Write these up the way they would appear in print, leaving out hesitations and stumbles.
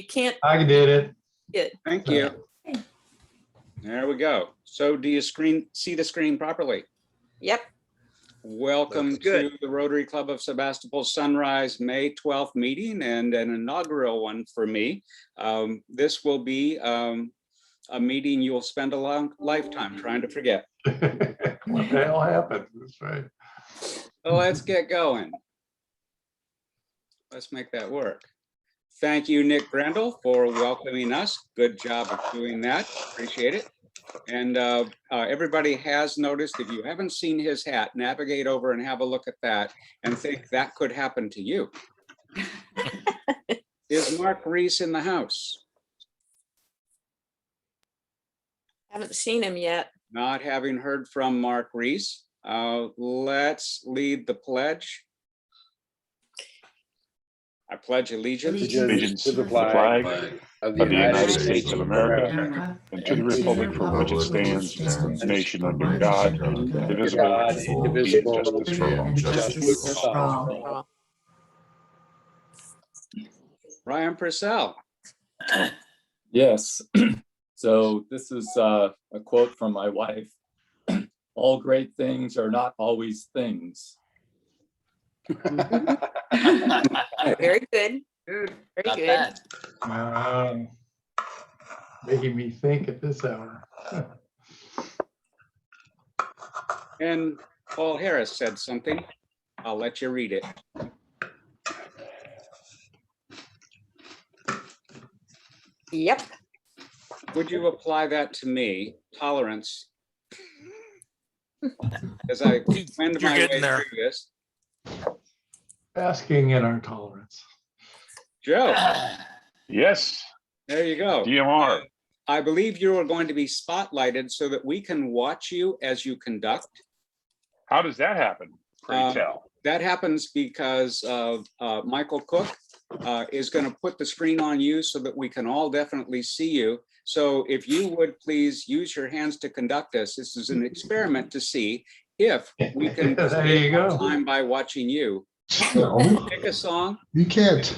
You can't. I did it. Thank you. There we go. So do you see the screen properly? Yep. Welcome to the Rotary Club of Sebastopol Sunrise May 12th meeting, and an inaugural one for me. This will be a meeting you'll spend a long lifetime trying to forget. What the hell happened? That's right. So let's get going. Let's make that work. Thank you, Nick Grendel, for welcoming us. Good job of doing that. Appreciate it. And everybody has noticed, if you haven't seen his hat, navigate over and have a look at that and think that could happen to you. Is Mark Reese in the house? Haven't seen him yet. Not having heard from Mark Reese, let's lead the pledge. I pledge allegiance to the flag of the United States of America and to the republic for which it stands, one nation under God, indivisible, with justice for all. Ryan Purcell. Yes. So this is a quote from my wife. All great things are not always things. Very good. Very good. Making me think at this hour. And Paul Harris said something. I'll let you read it. Yep. Would you apply that to me? Tolerance. As I wend my way through this. Basking in our tolerance. Joe. Yes. There you go. DMR. I believe you are going to be spotlighted so that we can watch you as you conduct. How does that happen? Pray tell. That happens because Michael Cook is going to put the screen on you so that we can all definitely see you. So if you would please use your hands to conduct us. This is an experiment to see if we can There you go. time by watching you. No, Pick a song. you can't.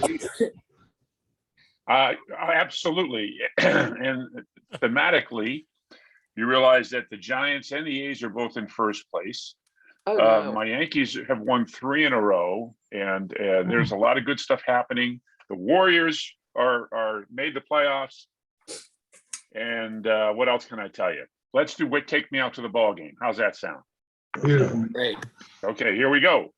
Absolutely. And thematically, you realize that the Giants and the A's are both in first place. Oh, no. My Yankees have won 3 in a row, and there's a lot of good stuff happening. The Warriors are made the playoffs. And what else can I tell you? Let's do what Take Me Out to the Ball Game. How's that sound? Beautiful. Great. Okay, here we go.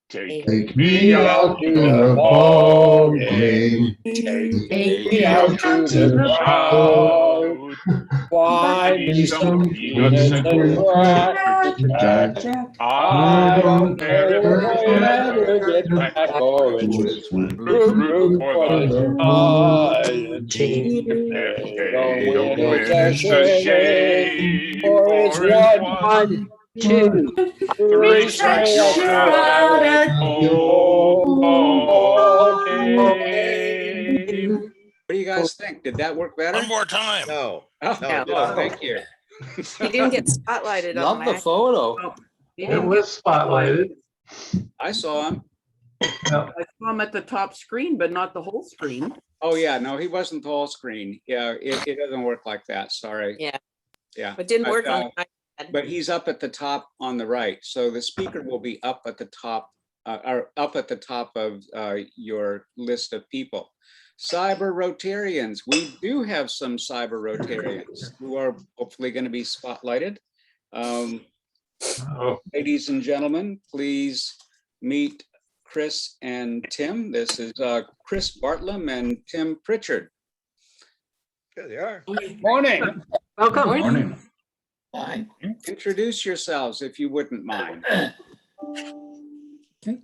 Take me out to the ball game. Take me out to the crowd. Buy me some peanuts and crackers. I don't care if I ever get back oranges. Root for the Giant team. If they don't win, it's a shame. For it's 1, 2, 3 strikes, you're out at ball game. What do you guys think? Did that work better? One more time. No. Oh, No, oh, thank you. He didn't get spotlighted on Love the that. photo. It was spotlighted. I saw him. No, I saw him at the top screen, but not the whole screen. Oh, yeah, no, he wasn't the whole screen. Yeah, it doesn't work like that. Sorry. Yeah. Yeah. But didn't work on my iPad. But he's up at the top on the right. So the speaker will be up at the top, or up at the top of your list of people. Cyber Rotarians. We do have some Cyber Rotarians who are hopefully going to be spotlighted. Ladies and gentlemen, please meet Chris and Tim. This is Chris Bartlam and Tim Pritchard. There they are. Morning. Welcome. morning. Fine. Introduce yourselves if you wouldn't mind. Okay.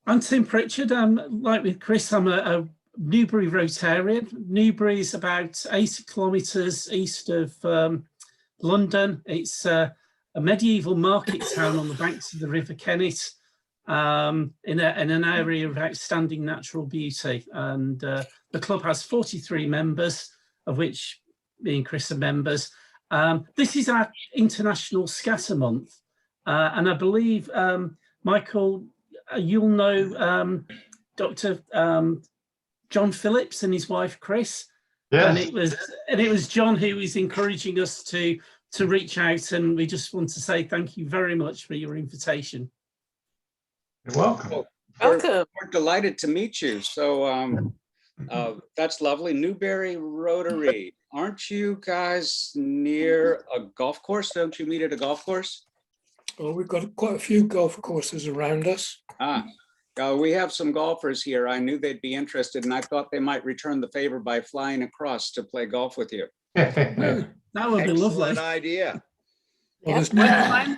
I'm Tim Pritchard. Like with Chris, I'm a Newbury Rotarian. Newbury is about 80 kilometres east of London. It's a medieval market town on the banks of the River Kennet, in an area of outstanding natural beauty. And the club has 43 members, of which me and Chris are members. This is our International Scatter Month. And I believe, Michael, you'll know Dr. John Phillips and his wife Chris. And Yes. it was John who was encouraging us to reach out, and we just want to say thank you very much for your invitation. You're welcome. Welcome. We're delighted to meet you. So that's lovely. Newbury Rotary. Aren't you guys near a golf course? Don't you meet at a golf course? Well, we've got quite a few golf courses around us. We have some golfers here. I knew they'd be interested, and I thought they might return the favor by flying across to play golf with you. That would be lovely. Excellent idea. Well, there's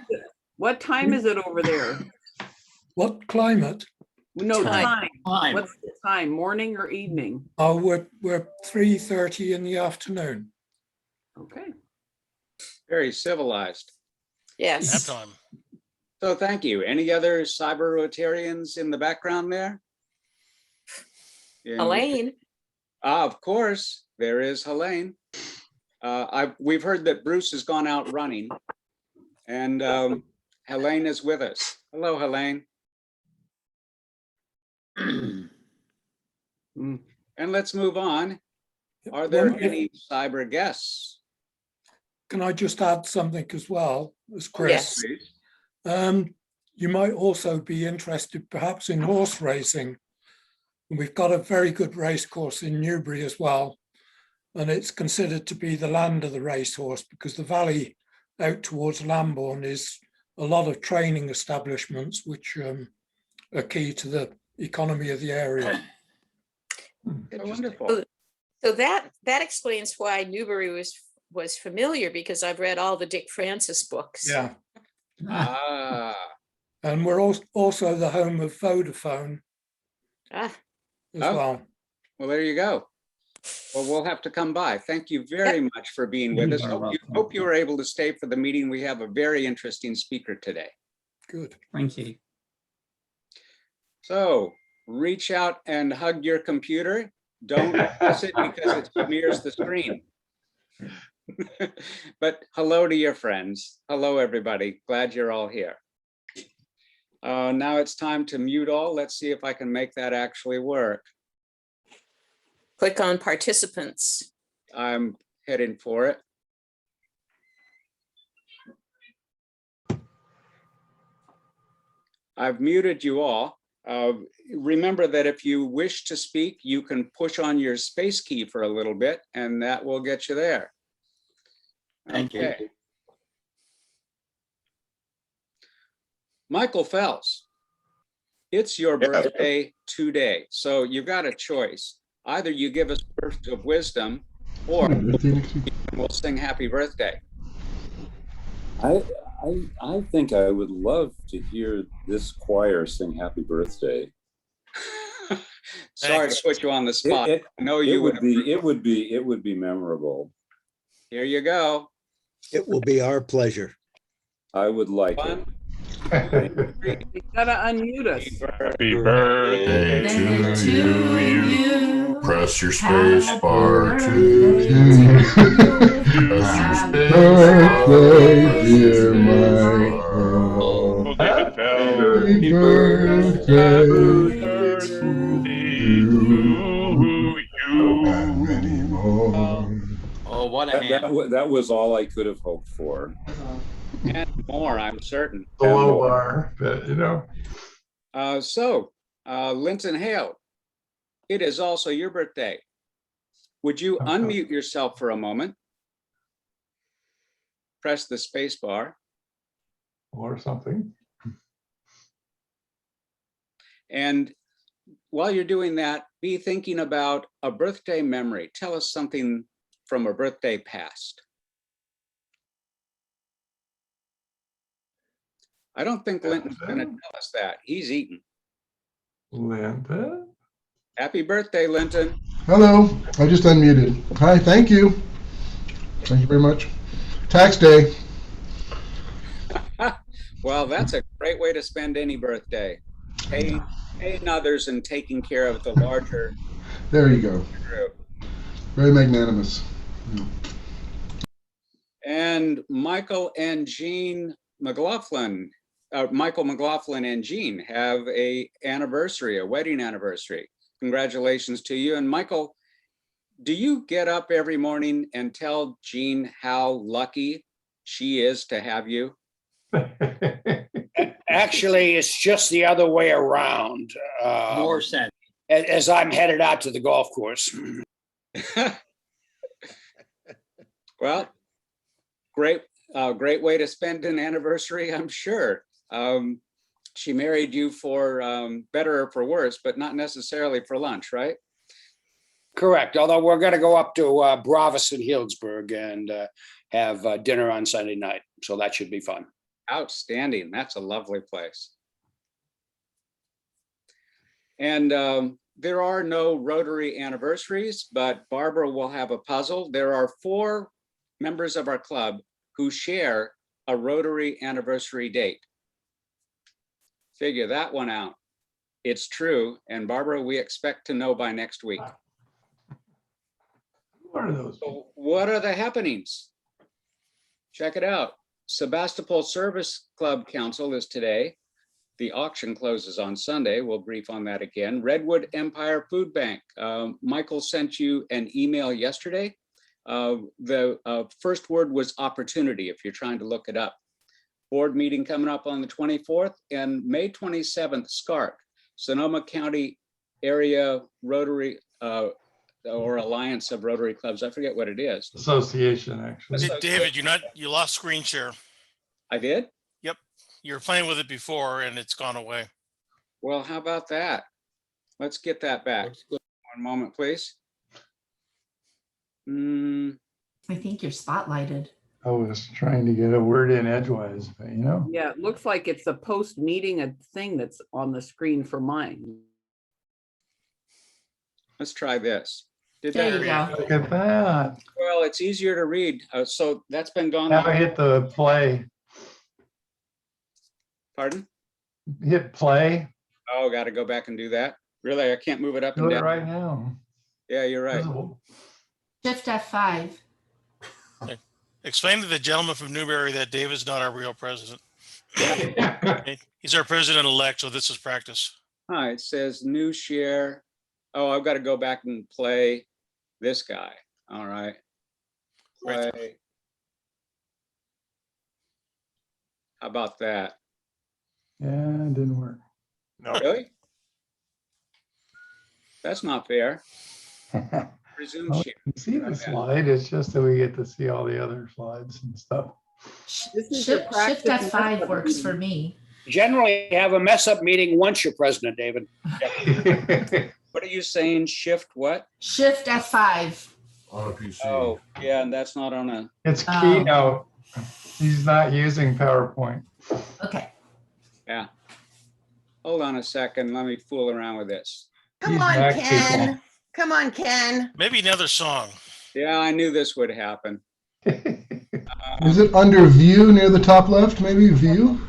What time is it over there? what climate? No, Time. time. What's the time, morning or evening? Oh, we're 3:30 in the afternoon. Okay. Very civilized. Yes. Nap time. So thank you. Any other cyber Rotarians in the background there? Elaine. Of course, there is Helene. We've heard that Bruce has gone out running, and Helene is with us. Hello, Helene. And let's move on. Are there any cyber guests? Can I just add something as well as Chris? Yes. Please. You might also be interested perhaps in horse racing. We've got a very good race course in Newbury as well. And it's considered to be the land of the racehorse because the valley out towards Lambourne is a lot of training establishments, which are key to the economy of the area. Wonderful. So that explains why Newbury was familiar, because I've read all the Dick Francis books. Yeah. Ah, And we're also the home of Vodafone Ah, as Oh. well. well, there you go. Well, we'll have to come by. Thank you very much for being with us. Hope you were able to stay for the meeting. We have a very interesting speaker today. Good. Thank you. So reach out and hug your computer. Don't press it because it smears the screen. But hello to your friends. Hello, everybody. Glad you're all here. Now it's time to mute all. Let's see if I can make that actually work. click on participants. I'm heading for it. I've muted you all. Remember that if you wish to speak, you can push on your space key for a little bit, and that will get you there. Thank you. Okay. Michael Phelps, it's your birthday today, so you've got a choice. Either you give us words of wisdom, or we'll sing happy birthday. I think I would love to hear this choir sing happy birthday. Sorry to put you on the spot. I know you would. It would be memorable. Here you go. It will be our pleasure. I would like it. 1, 2, 3. You gotta unmute us. Happy birthday to you. Press your space bar to press your space bar, dear Michael. Happy birthday to you. And many more. Oh, what a hand. That was all I could have hoped for. And more, I'm certain. The low bar, but you know. Linton Hale, it is also your birthday. Would you unmute yourself for a moment? Press the space bar. Or something. And while you're doing that, be thinking about a birthday memory. Tell us something from a birthday past. I don't think Linton's going to tell us that. He's eating. Linton? Happy birthday, Linton. Hello, I just unmuted. Hi, thank you. Thank you very much. Tax day. Well, that's a great way to spend any birthday. Paying others and taking care of the larger There you go. group. Very magnanimous. And Michael and Jean McLaughlin, Michael McLaughlin and Jean have a wedding anniversary. congratulations to you. And Michael, do you get up every morning and tell Jean how lucky she is to have you? Actually, it's just the other way around. More sense. As I'm headed out to the golf course. Well, great way to spend an anniversary, I'm sure. She married you for better or for worse, but not necessarily for lunch, right? Correct. Although we're going to go up to Bravis and Healdsburg and have dinner on Sunday night. So that should be fun. Outstanding. That's a lovely place. And there are no Rotary anniversaries, but Barbara will have a puzzle. There are 4 members of our club who share a Rotary anniversary date. Figure that one out. It's true. And Barbara, we expect to know by next week. Who are those? So what are the happenings? Check it out. Sebastopol Service Club Council is today. The auction closes on Sunday. We'll brief on that again. Redwood Empire Food Bank. Michael sent you an email yesterday. The first word was opportunity, if you're trying to look it up. Board meeting coming up on the 24th, and May 27th, SCARC, Sonoma County Area Rotary or Alliance of Rotary Clubs. I forget what it is. Association, actually. So- David, you lost screen share. I did? You were playing with it before and it's gone away. Well, how about that? Let's get that back. One moment, please. I think you're spotlighted. I was trying to get a word in edgewise, but you know. Yeah, it looks like it's a post-meeting thing that's on the screen for mine. Let's try this. Did There that you read? go. Look at that. Well, it's easier to read. So that's been gone. Now hit the play. Pardon? Hit play. Oh, got to go back and do that. Really? I can't move it up Do and it down. right now. Yeah, you're right. Visible. Shift F5. Explain to the gentleman from Newberry that David's not our real president. He's our president-elect, so this is practice. Hi, it says new share. Oh, I've got to go back and play this guy. All right. Right. Play. How about that? Yeah, it didn't work. Really? That's not fair. Resume Well, share. you can see the slide. It's just that we get to see all the other slides and stuff. This is your Shift practice F5 mess-up works for meeting. me. Generally have a mess up meeting once you're president, David. What are you saying? Shift what? Shift F5. On a PC. Oh, yeah, and that's not on a. It's Oh. Keynote. He's not using PowerPoint. Okay. Yeah. Hold on a second. Let me fool around with this. Come He's on, back, Ken. people. Come on, Ken. Maybe another song. Yeah, I knew this would happen. Is it under view near the top left? Maybe view?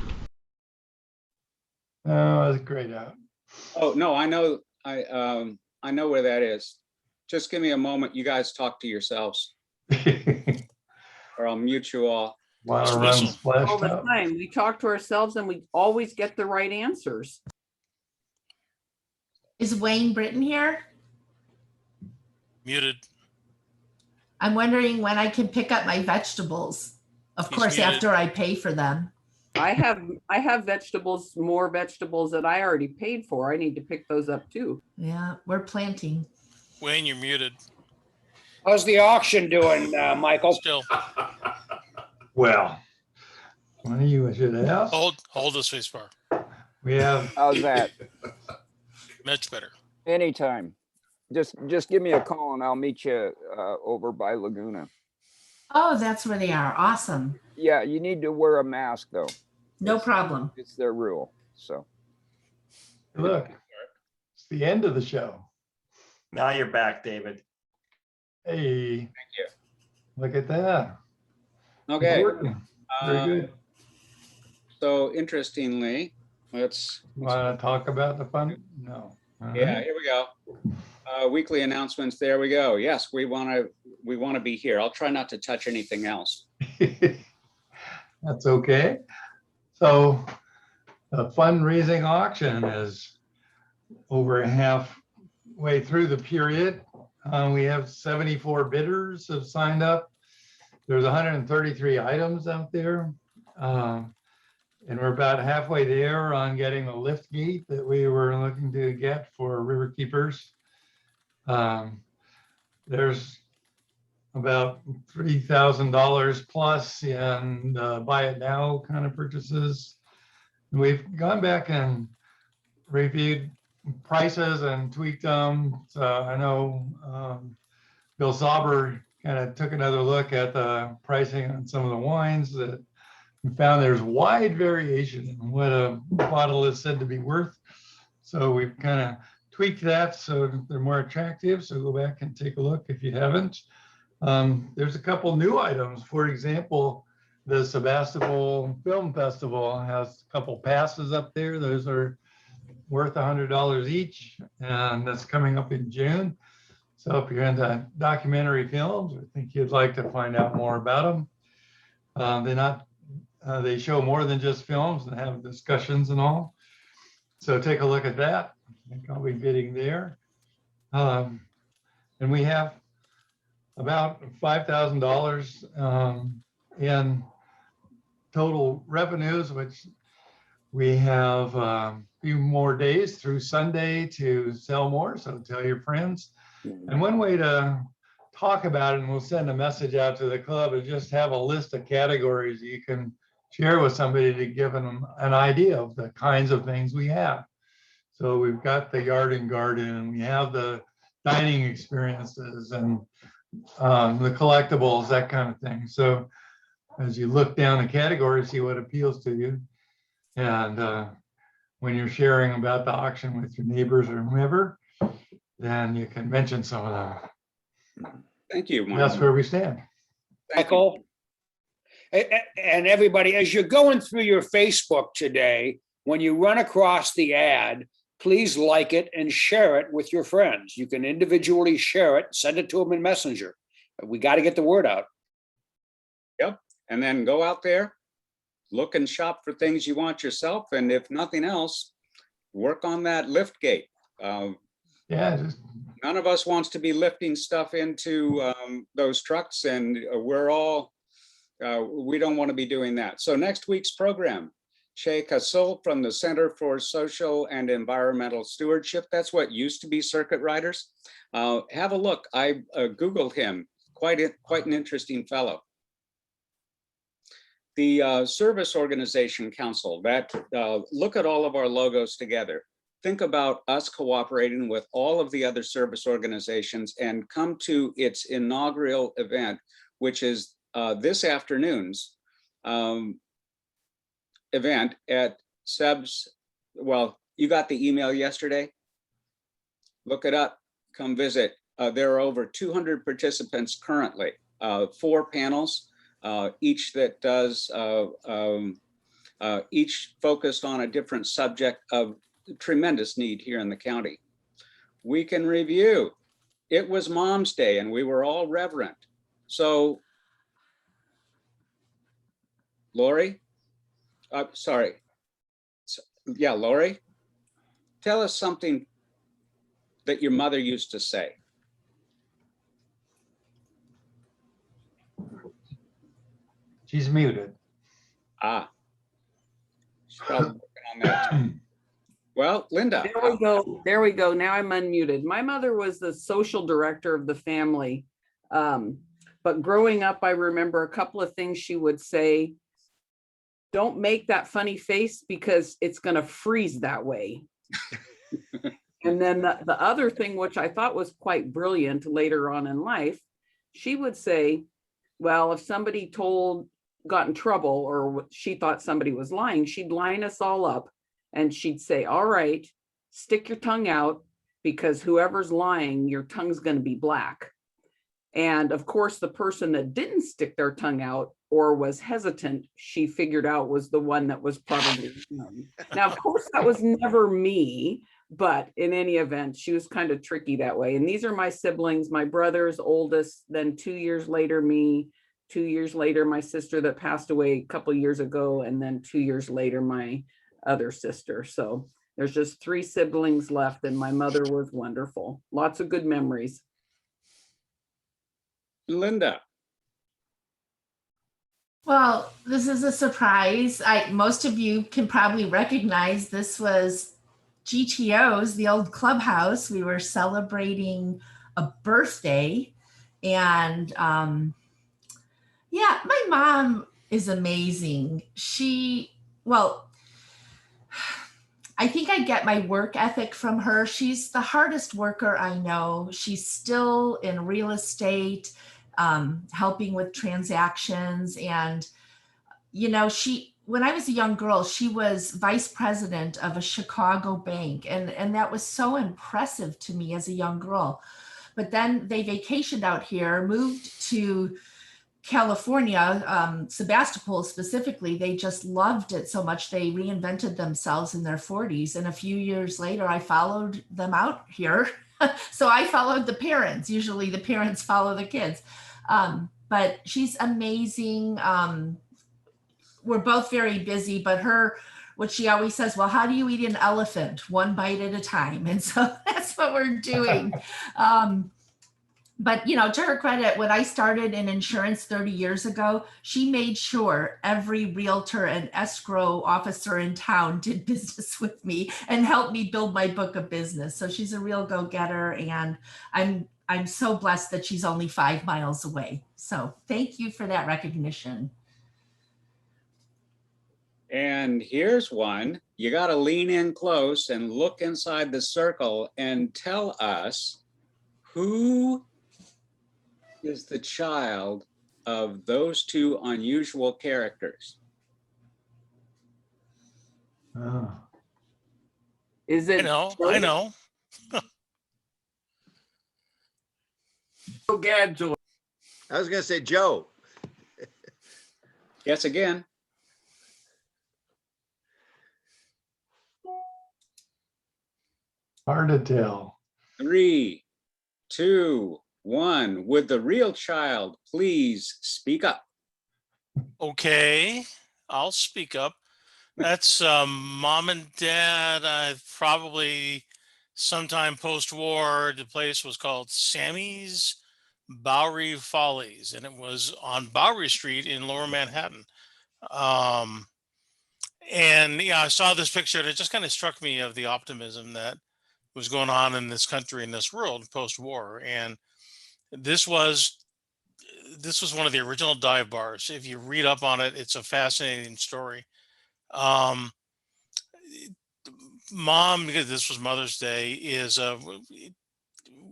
Oh, that's grayed out. Oh, no, I know. I know where that is. Just give me a moment. You guys talk to yourselves or I'll mute you all. Want to Just run whistle. splashed All the out? time. We talk to ourselves and we always get the right answers. Is Wayne Britton here? Muted. I'm wondering when I can pick up my vegetables. Of He's course, muted. after I pay for them. I have vegetables, more vegetables that I already paid for. I need to pick those up too. Yeah, we're planting. Wayne, you're muted. How's the auction doing, Michael? Still. Well, one of you should ask. Hold this face bar. We have How's that? Much better. Anytime. Just give me a call and I'll meet you over by Laguna. Oh, that's where they are. Awesome. Yeah, you need to wear a mask though. No problem. It's their rule. So look. It's the end of the show. Now you're back, David. Hey. Thank you. Look at that. Okay. Very good. So interestingly, let's. Want to talk about the fun? No. All Yeah, right. here we go. Weekly announcements. There we go. Yes, we want to be here. I'll try not to touch anything else. That's okay. So the fundraising auction is over half way through the period. We have 74 bidders have signed up. There's 133 items out there. And we're about halfway there on getting the lift gate that we were looking to get for river keepers. There's about $3,000 plus in buy it now kind of purchases. We've gone back and reviewed prices and tweaked them. So I know Bill Sauber kind of took another look at the pricing on some of the wines that we found there's wide variation in what a bottle is said to be worth. So we've kind of tweaked that so they're more attractive. So go back and take a look if you haven't. There's a couple new items. For example, the Sebastopol Film Festival has a couple passes up there. Those are worth $100 each, and that's coming up in June. So if you're into documentary films, I think you'd like to find out more about them. They show more than just films and have discussions and all. So take a look at that. I think I'll be bidding there. And we have about $5,000 in total revenues, which we have a few more days through Sunday to sell more. So tell your friends. And one way to talk about it, and we'll send a message out to the club, is just have a list of categories you can share with somebody to give them an idea of the kinds of things we have. So we've got the yard and garden, and we have the dining experiences and the collectibles, that kind of thing. So as you look down the category, see what appeals to you. And when you're sharing about the auction with your neighbors or whoever, then you can mention some of them. Thank you. That's where we stand. Michael. And everybody, as you're going through your Facebook today, when you run across the ad, please like it and share it with your friends. You can individually share it, send it to them in Messenger. We got to get the word out. Yep. And then go out there, look and shop for things you want yourself. And if nothing else, work on that lift gate. Yeah. None of us wants to be lifting stuff into those trucks, and we're all, we don't want to be doing that. So next week's program, Che Kasul from the Center for Social and Environmental Stewardship. That's what used to be Circuit Riders. Have a look. I Googled him. Quite an interesting fellow. The Service Organization Council, that look at all of our logos together. Think about us cooperating with all of the other service organizations and come to its inaugural event, which is this afternoon's event at Seb's. Well, you got the email yesterday. Look it up, come visit. There are over 200 participants currently, 4 panels, each that does, each focused on a different subject of tremendous need here in the county. We can review. It was Mom's Day and we were all reverent. So, Lori, sorry. Yeah, Lori, tell us something that your mother used to say. She's muted. Ah, she's probably working on that too. Well, Linda. There we go. There we go. Now I'm unmuted. My mother was the social director of the family. But growing up, I remember a couple of things she would say. Don't make that funny face because it's going to freeze that way. And then the other thing, which I thought was quite brilliant later on in life, she would say, well, if somebody got in trouble or she thought somebody was lying, she'd line us all up and she'd say, all right, stick your tongue out because whoever's lying, your tongue's going to be black. And of course, the person that didn't stick their tongue out or was hesitant, she figured out was the one that was probably Now, of course, that was never me, but in any event, she was kind of tricky that way. And these are my siblings. My brother's oldest, then 2 years later, me, 2 years later, my sister that passed away a couple of years ago, and then 2 years later, my other sister. So There's just 3 siblings left, and my mother was wonderful. Lots of good memories. Linda. Well, this is a surprise. Most of you can probably recognize this was GTO's, the old clubhouse. We were celebrating a birthday, and yeah, my mom is amazing. I think I get my work ethic from her. She's the hardest worker I know. She's still in real estate, helping with transactions. And, you know, when I was a young girl, she was vice president of a Chicago bank. And that was so impressive to me as a young girl. But then they vacationed out here, moved to California, Sebastopol specifically. They just loved it so much. They reinvented themselves in their 40s. And a few years later, I followed them out here. So I followed the parents. Usually the parents follow the kids. But she's amazing. We're both very busy, but what she always says, well, how do you eat an elephant? One bite at a time. And so that's what we're doing. But, you know, to her credit, when I started in insurance 30 years ago, she made sure every realtor and escrow officer in town did business with me and helped me build my book of business. So she's a real go-getter, and I'm so blessed that she's only 5 miles away. So thank you for that recognition. And here's one. You got to lean in close and look inside the circle and tell us who is the child of those 2 unusual characters. Oh. Is it? I know. I was going to say Joe. Guess again. Hard to tell. 3, 2, 1. Would the real child please speak up? Okay, I'll speak up. That's mom and dad. Probably sometime post-war. The place was called Sammy's Bowery Follies, and it was on Bowery Street in Lower Manhattan. And yeah, I saw this picture, and it just kind of struck me of the optimism that was going on in this country, in this world post-war. And this was one of the original dive bars. If you read up on it, it's a fascinating story. Mom, because this was Mother's Day,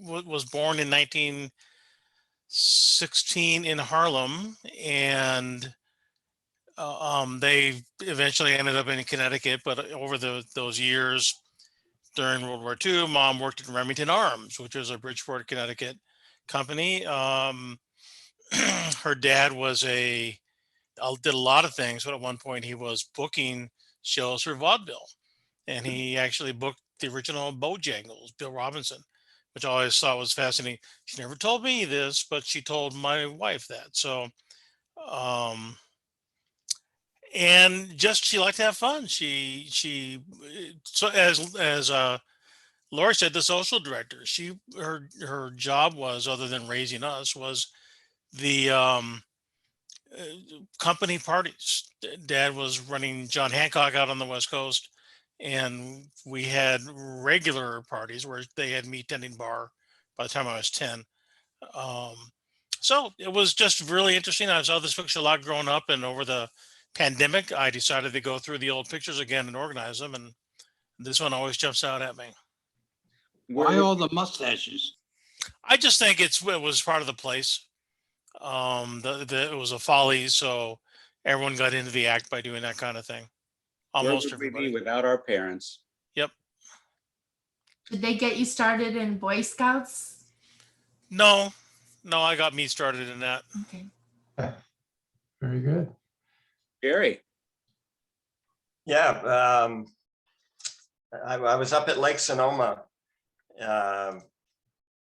was born in 1916 in Harlem, and they eventually ended up in Connecticut. But over those years during World War II, Mom worked at Remington Arms, which was a Bridgeport, Connecticut company. Her dad did a lot of things, but at one point he was booking shows for vaudeville, and he actually booked the original Bojangles, Bill Robinson, which I always thought was fascinating. She never told me this, but she told my wife that. So, and just she liked to have fun. So as Lori said, the social director. Her job was, other than raising us, was the company parties. Dad was running John Hancock out on the West Coast, and we had regular parties where they had me tending bar by the time I was 10. So it was just really interesting. I saw this picture a lot growing up, and over the pandemic, I decided to go through the old pictures again and organize them. And this one always jumps out at me. Why all the mustaches? I just think it was part of the place. It was a folly, so everyone got into the act by doing that kind of thing. Almost Where would we everybody. be without our parents? Yep. Did they get you started in Boy Scouts? No, I got me started in that. Okay. Very good. Gary. Yeah, I was up at Lake Sonoma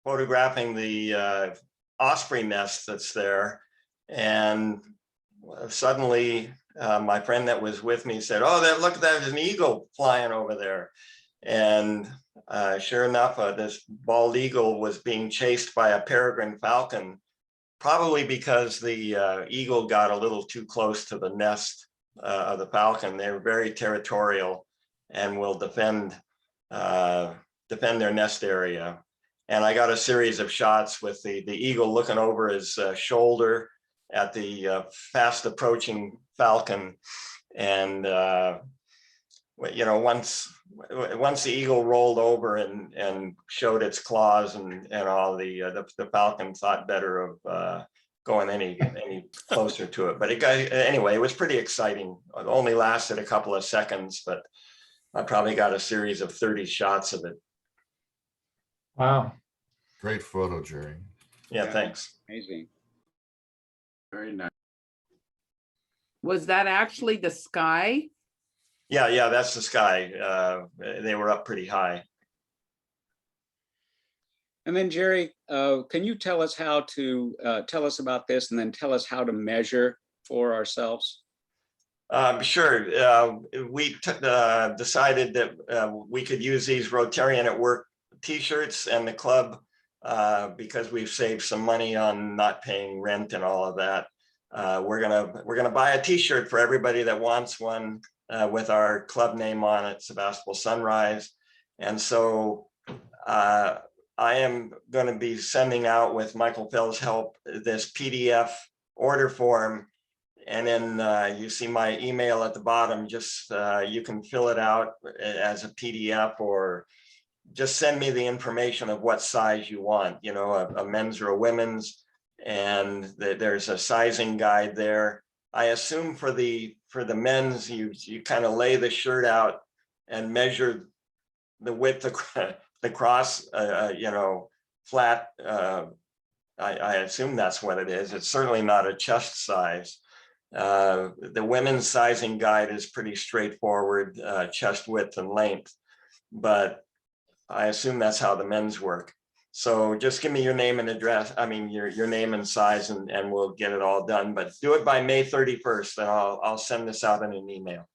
photographing the osprey nest that's there, and suddenly my friend that was with me said, "Oh, look, there's an eagle flying over there." And sure enough, this bald eagle was being chased by a peregrine falcon, probably because the eagle got a little too close to the nest of the falcon. They're very territorial and will defend their nest area. And I got a series of shots with the eagle looking over his shoulder at the fast approaching falcon. And you know, once the eagle rolled over and showed its claws and all, the falcon thought better of going any closer to it. But anyway, it was pretty exciting. It only lasted a couple of seconds, but I probably got a series of 30 shots of it. Wow. Great photo, Jerry. Yeah, thanks. Amazing. Very nice. Was that actually the sky? Yeah, that's the sky. They were up pretty high. And then Jerry, can you tell us how to tell us about this and then tell us how to measure for ourselves? Sure. We decided that we could use these Rotarian at Work t-shirts, and the club, because we've saved some money on not paying rent and all of that, we're gonna buy a t-shirt for everybody that wants one with our club name on it, Sebastopol Sunrise. And so I am going to be sending out, with Michael Phil's help, this PDF order form. And then you see my email at the bottom. Just you can fill it out as a PDF, or just send me the information of what size you want, you know, a men's or a women's, and there's a sizing guide there. I assume for the men's, you kind of lay the shirt out and measure the width of the cross, you know, flat. I assume that's what it is. It's certainly not a chest size. The women's sizing guide is pretty straightforward, chest width and length, but I assume that's how the men's work. So just give me your name and address, I mean, your name and size, and we'll get it all done, but do it by May 31st, and I'll send this out in an email.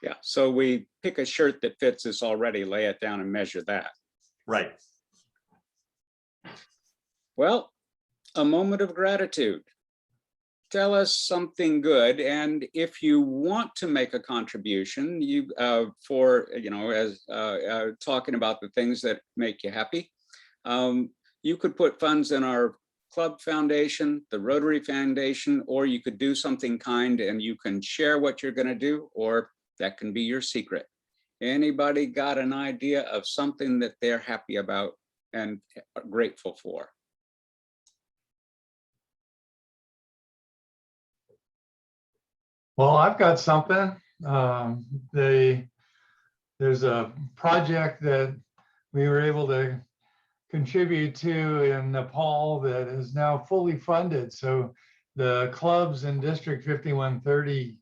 Yeah, so we pick a shirt that fits us already, lay it down and measure that. Right. Well, a moment of gratitude. Tell us something good, and if you want to make a contribution, for, you know, as talking about the things that make you happy, you could put funds in our club foundation, the Rotary Foundation, or you could do something kind and you can share what you're going to do, or that can be your secret. Anybody got an idea of something that they're happy about and grateful for? Well, I've got something. There's a project that we were able to contribute to in Nepal that is now fully funded. So the clubs in District 5130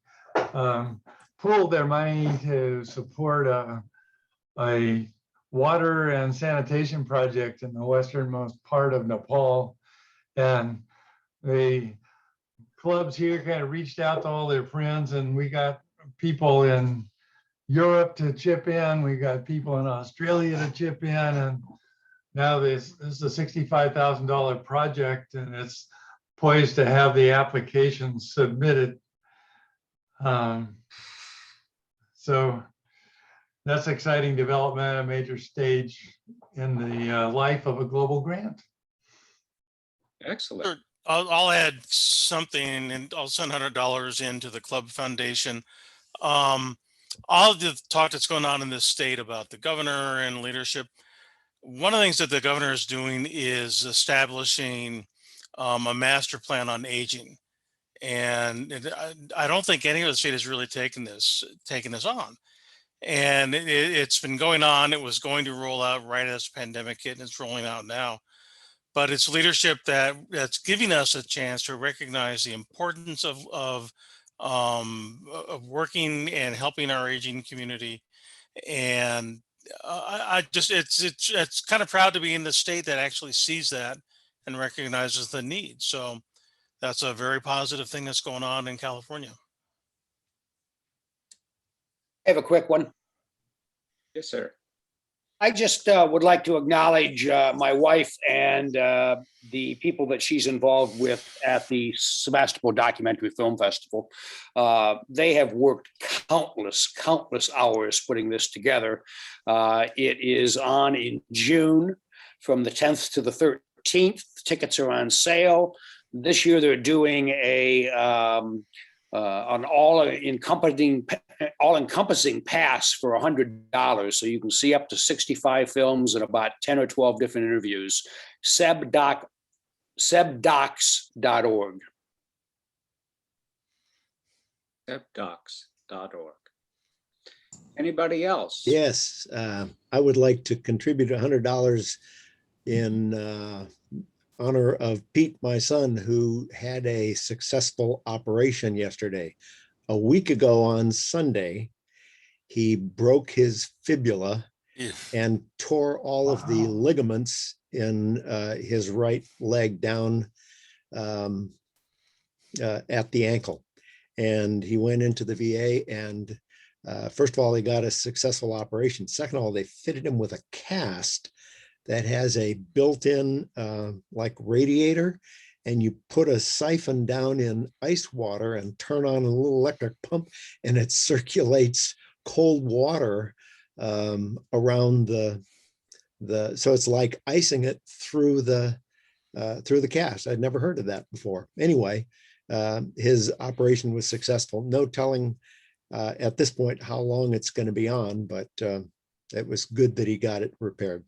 pooled their money to support a water and sanitation project in the westernmost part of Nepal. And the clubs here kind of reached out to all their friends, and we got people in Europe to chip in. We got people in Australia to chip in, and now this is a $65,000 project, and it's poised to have the application submitted. So that's exciting development, a major stage in the life of a global grant. Excellent. I'll add something, and I'll send $100 into the club foundation. All the talk that's going on in this state about the governor and leadership, one of the things that the governor is doing is establishing a master plan on aging. And I don't think any of the state has really taken this on. And it's been going on. It was going to roll out right as the pandemic hit, and it's rolling out now. But it's leadership that's giving us a chance to recognize the importance of working and helping our aging community. And it's kind of proud to be in the state that actually sees that and recognizes the need. So that's a very positive thing that's going on in California. I have a quick one. Yes, sir. I just would like to acknowledge my wife and the people that she's involved with at the Sebastopol Documentary Film Festival. They have worked countless hours putting this together. It is on in June from the 10th to the 13th. Tickets are on sale. This year they're doing an all-encompassing pass for $100. So you can see up to 65 films and about 10 or 12 different interviews. sebdocs.org. sebdocs.org. Anybody else? Yes, I would like to contribute $100 in honor of Pete, my son, who had a successful operation yesterday. A week ago on Sunday, he broke his fibula and tore all of the ligaments in his right leg down at the ankle. And he went into the VA and first of all, he got a successful operation. Second of all, they fitted him with a cast that has a built-in like radiator, and you put a siphon down in ice water and turn on a little electric pump, and it circulates cold water around so it's like icing it through the cast. I'd never heard of that before. Anyway, his operation was successful. No telling at this point how long it's going to be on, but it was good that he got it repaired.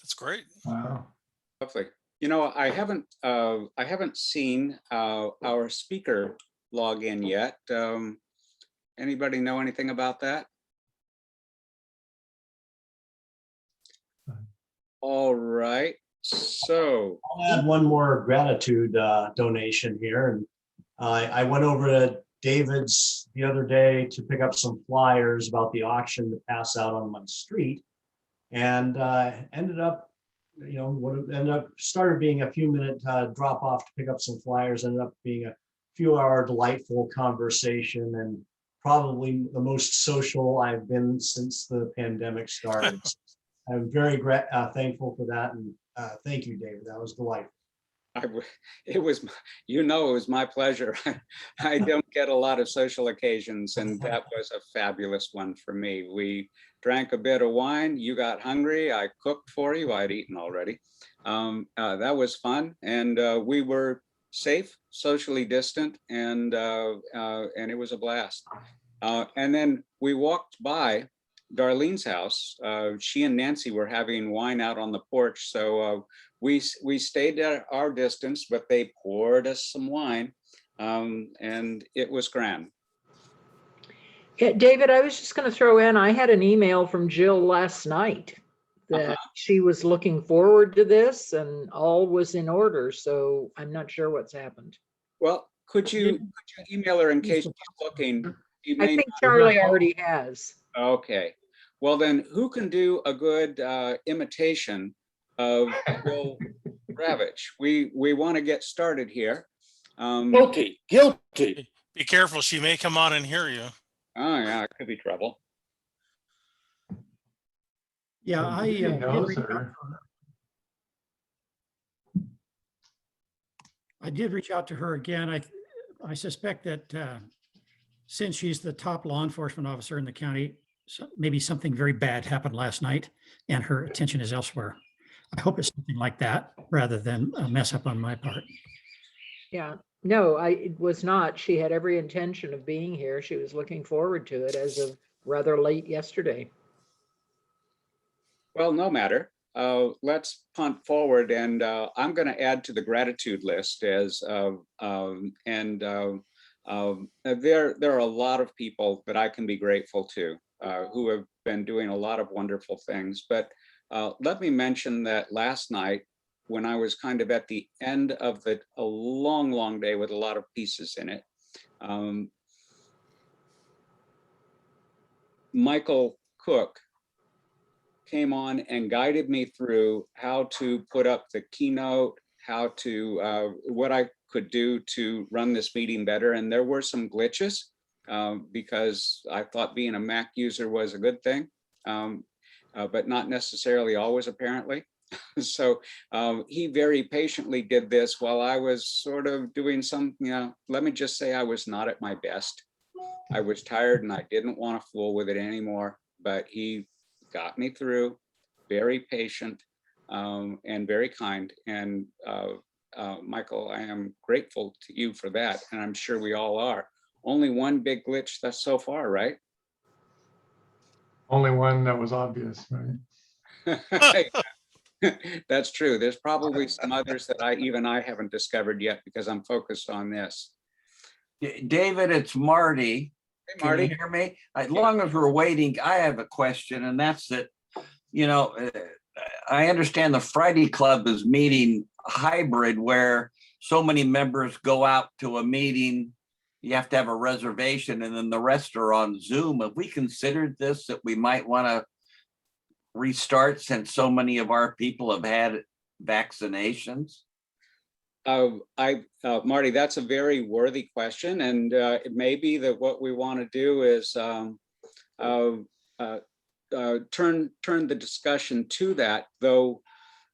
That's great. Wow. Lovely. You know, I haven't seen our speaker log in yet. Anybody know anything about that? All right. So I'll add one more gratitude donation here. And I went over to David's the other day to pick up some flyers about the auction to pass out on my street. And ended up, started being a few minute drop off to pick up some flyers, ended up being a few hour delightful conversation, and probably the most social I've been since the pandemic started. I'm very thankful for that. And thank you, David. That was delightful. It was my pleasure. I don't get a lot of social occasions, and that was a fabulous one for me. We drank a bit of wine. You got hungry. I cooked for you. I'd eaten already. That was fun, and we were safe, socially distant, and it was a blast. And then we walked by Darlene's house. She and Nancy were having wine out on the porch, so we stayed at our distance, but they poured us some wine, and it was grand. Yeah, David, I was just going to throw in, I had an email from Jill last night that she was looking forward to this and all was in order. So I'm not sure what's happened. Well, could you email her in case she's looking? I think Charlie already has. Okay. Well, then who can do a good imitation of Bill Ravitch? We want to get started here. Guilty. Be careful, she may come on and hear you. Oh yeah, it could be trouble. Yeah, I did reach out to her again. I suspect that since she's the top law enforcement officer in the county, maybe something very bad happened last night and her attention is elsewhere. I hope it's something like that rather than a mess up on my part. Yeah, no, it was not. She had every intention of being here. She was looking forward to it as of rather late yesterday. Well, no matter. Let's punt forward, and I'm going to add to the gratitude list as there are a lot of people that I can be grateful to who have been doing a lot of wonderful things. But let me mention that last night, when I was kind of at the end of a long day with a lot of pieces in it, Michael Cook came on and guided me through how to put up the keynote, how to, what I could do to run this meeting better. And there were some glitches because I thought being a Mac user was a good thing. but not necessarily always, apparently. So he very patiently did this while I was sort of doing some, let me just say I was not at my best. I was tired and I didn't want to fool with it anymore, but he got me through, very patient and very kind. And Michael, I am grateful to you for that. And I'm sure we all are. Only one big glitch that's so far, right? Only one that was obvious, right? That's true. There's probably some others that I haven't discovered yet because I'm focused on this. David, it's Marty. Hey, Marty. Can you hear me? As long as we're waiting, I have a question, and that's that, I understand the Friday Club is meeting hybrid where so many members go out to a meeting, you have to have a reservation, and then the rest are on Zoom. Have we considered this, that we might want to restart since so many of our people have had vaccinations? Marty, that's a very worthy question, and it may be that what we want to do is turn the discussion to that. Though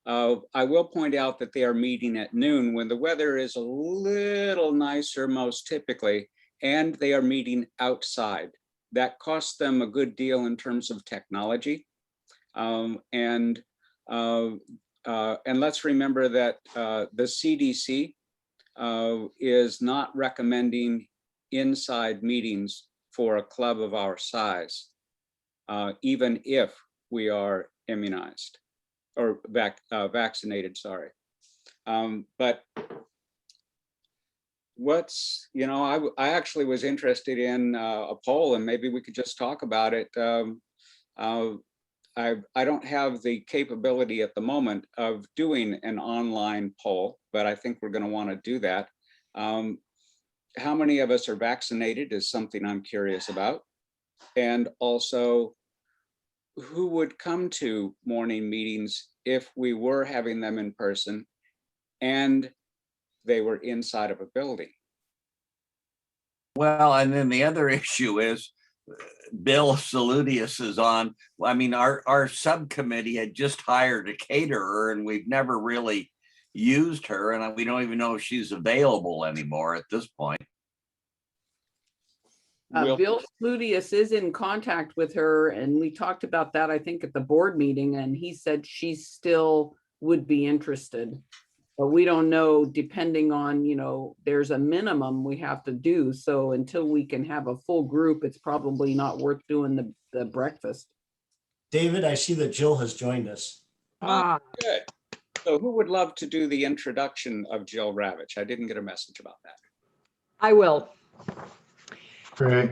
I will point out that they are meeting at noon when the weather is a little nicer, most typically, and they are meeting outside. That costs them a good deal in terms of technology, and let's remember that the CDC is not recommending inside meetings for a club of our size, even if we are immunized or vaccinated, sorry. But what's, I actually was interested in a poll, and maybe we could just talk about it. I don't have the capability at the moment of doing an online poll, but I think we're going to want to do that. How many of us are vaccinated is something I'm curious about. And also, who would come to morning meetings if we were having them in person and they were inside of a building? Well, and then the other issue is, Bill Salutius is on. I mean, our subcommittee had just hired a caterer, and we've never really used her, and we don't even know if she's available anymore at this point. Bill Salutius is in contact with her, and we talked about that, I think, at the board meeting, and he said she still would be interested. But we don't know, depending on, there's a minimum we have to do. So until we can have a full group, it's probably not worth doing the breakfast. David, I see that Jill has joined us. Good. So who would love to do the introduction of Jill Ravitch? I didn't get a message about that. I will. Great.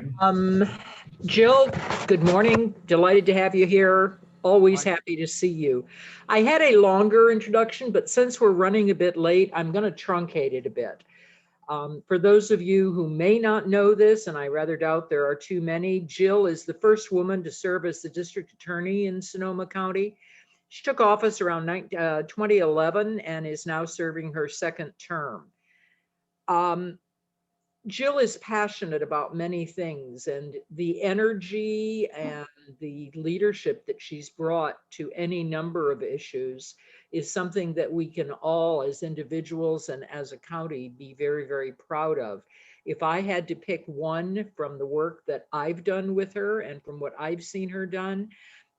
Jill, good morning. Delighted to have you here. Always happy to see you. I had a longer introduction, but since we're running a bit late, I'm going to truncate it a bit. For those of you who may not know this, and I rather doubt there are too many, Jill is the first woman to serve as the district attorney in Sonoma County. She took office around 2011 and is now serving her second term. Jill is passionate about many things, and the energy and the leadership that she's brought to any number of issues is something that we can all, as individuals and as a county, be very, very proud of. If I had to pick one from the work that I've done with her and from what I've seen her done,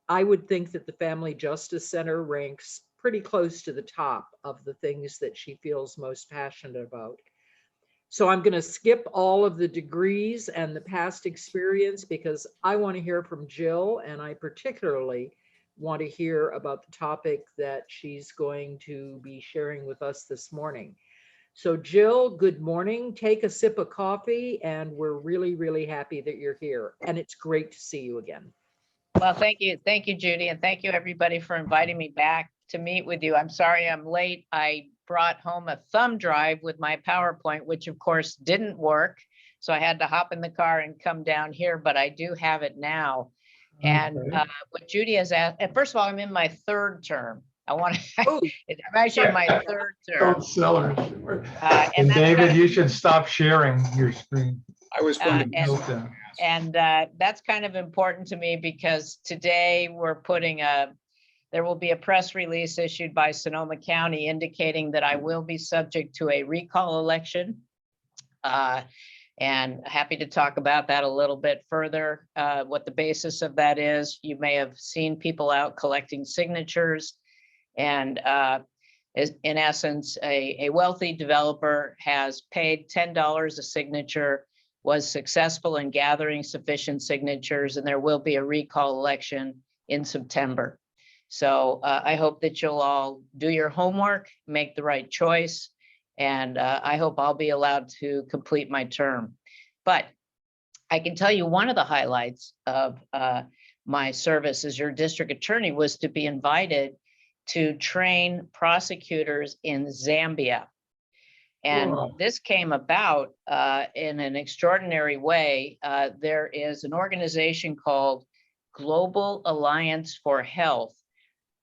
I would think that the Family Justice Center ranks pretty close to the top of the things that she feels most passionate about. So I'm going to skip all of the degrees and the past experience because I want to hear from Jill, and I particularly want to hear about the topic that she's going to be sharing with us this morning. So Jill, good morning. Take a sip of coffee, and we're really, really happy that you're here. And it's great to see you again. Well, thank you. Thank you, Judy. And thank you, everybody, for inviting me back to meet with you. I'm sorry I'm late. I brought home a thumb drive with my PowerPoint, which of course didn't work. So I had to hop in the car and come down here, but I do have it now. And what Judy has asked, and first of all, I'm in my third term. I'm actually in my third term. Don't sell her. And David, you should stop sharing your screen. I was going to note that. And that's kind of important to me because today we're there will be a press release issued by Sonoma County indicating that I will be subject to a recall election. And happy to talk about that a little bit further, what the basis of that is. You may have seen people out collecting signatures, and in essence, a wealthy developer has paid $10 a signature, was successful in gathering sufficient signatures, and there will be a recall election in September. So I hope that you'll all do your homework, make the right choice, and I hope I'll be allowed to complete my term. But I can tell you one of the highlights of my service as your district attorney was to be invited to train prosecutors in Zambia. And this came about in an extraordinary way. There is an organization called Global Alliance for Health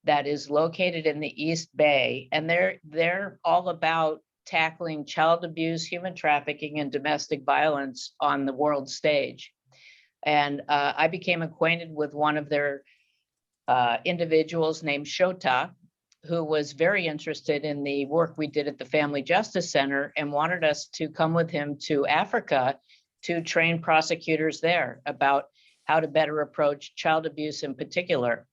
that is located in the East Bay, and they're all about tackling child abuse, human trafficking, and domestic violence on the world stage. And I became acquainted with one of their individuals named Shota, who was very interested in the work we did at the Family Justice Center and wanted us to come with him to Africa to train prosecutors there about how to better approach child abuse in particular.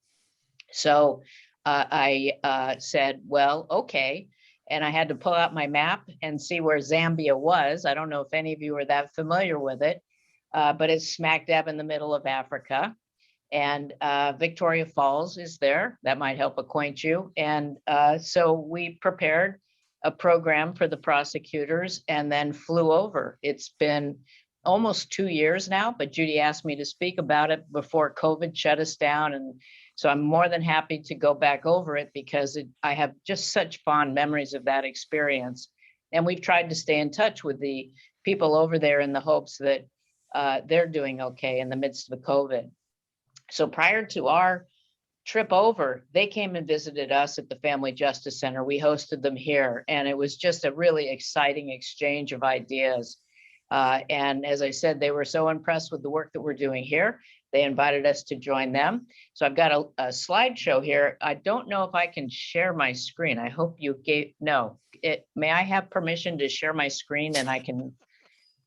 So I said, well, okay. And I had to pull out my map and see where Zambia was. I don't know if any of you are that familiar with it, but it's smack dab in the middle of Africa. And Victoria Falls is there. That might help acquaint you. And so we prepared a program for the prosecutors and then flew over. It's been almost 2 years now, but Judy asked me to speak about it before COVID shut us down. And so I'm more than happy to go back over it because I have just such fond memories of that experience. And we've tried to stay in touch with the people over there in the hopes that they're doing okay in the midst of the COVID. So prior to our trip over, they came and visited us at the Family Justice Center. We hosted them here, and it was just a really exciting exchange of ideas. And as I said, they were so impressed with the work that we're doing here. They invited us to join them. So I've got a slideshow here. I don't know if I can share my screen. I hope you may I have permission to share my screen and I can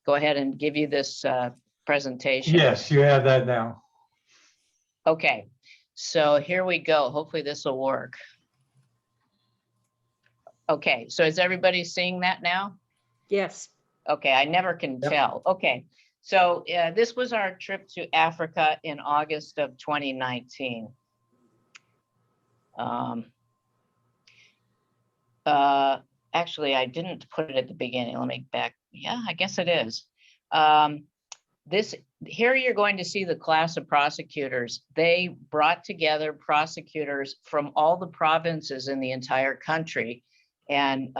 go ahead and give you this presentation? Yes, you have that now. Okay, so here we go. Hopefully this will work. Okay, so is everybody seeing that now? Yes. Okay, I never can tell. Okay, so this was our trip to Africa in August of 2019. Actually, I didn't put it at the beginning. Let me back. Yeah, I guess it is. Here you're going to see the class of prosecutors. They brought together prosecutors from all the provinces in the entire country. And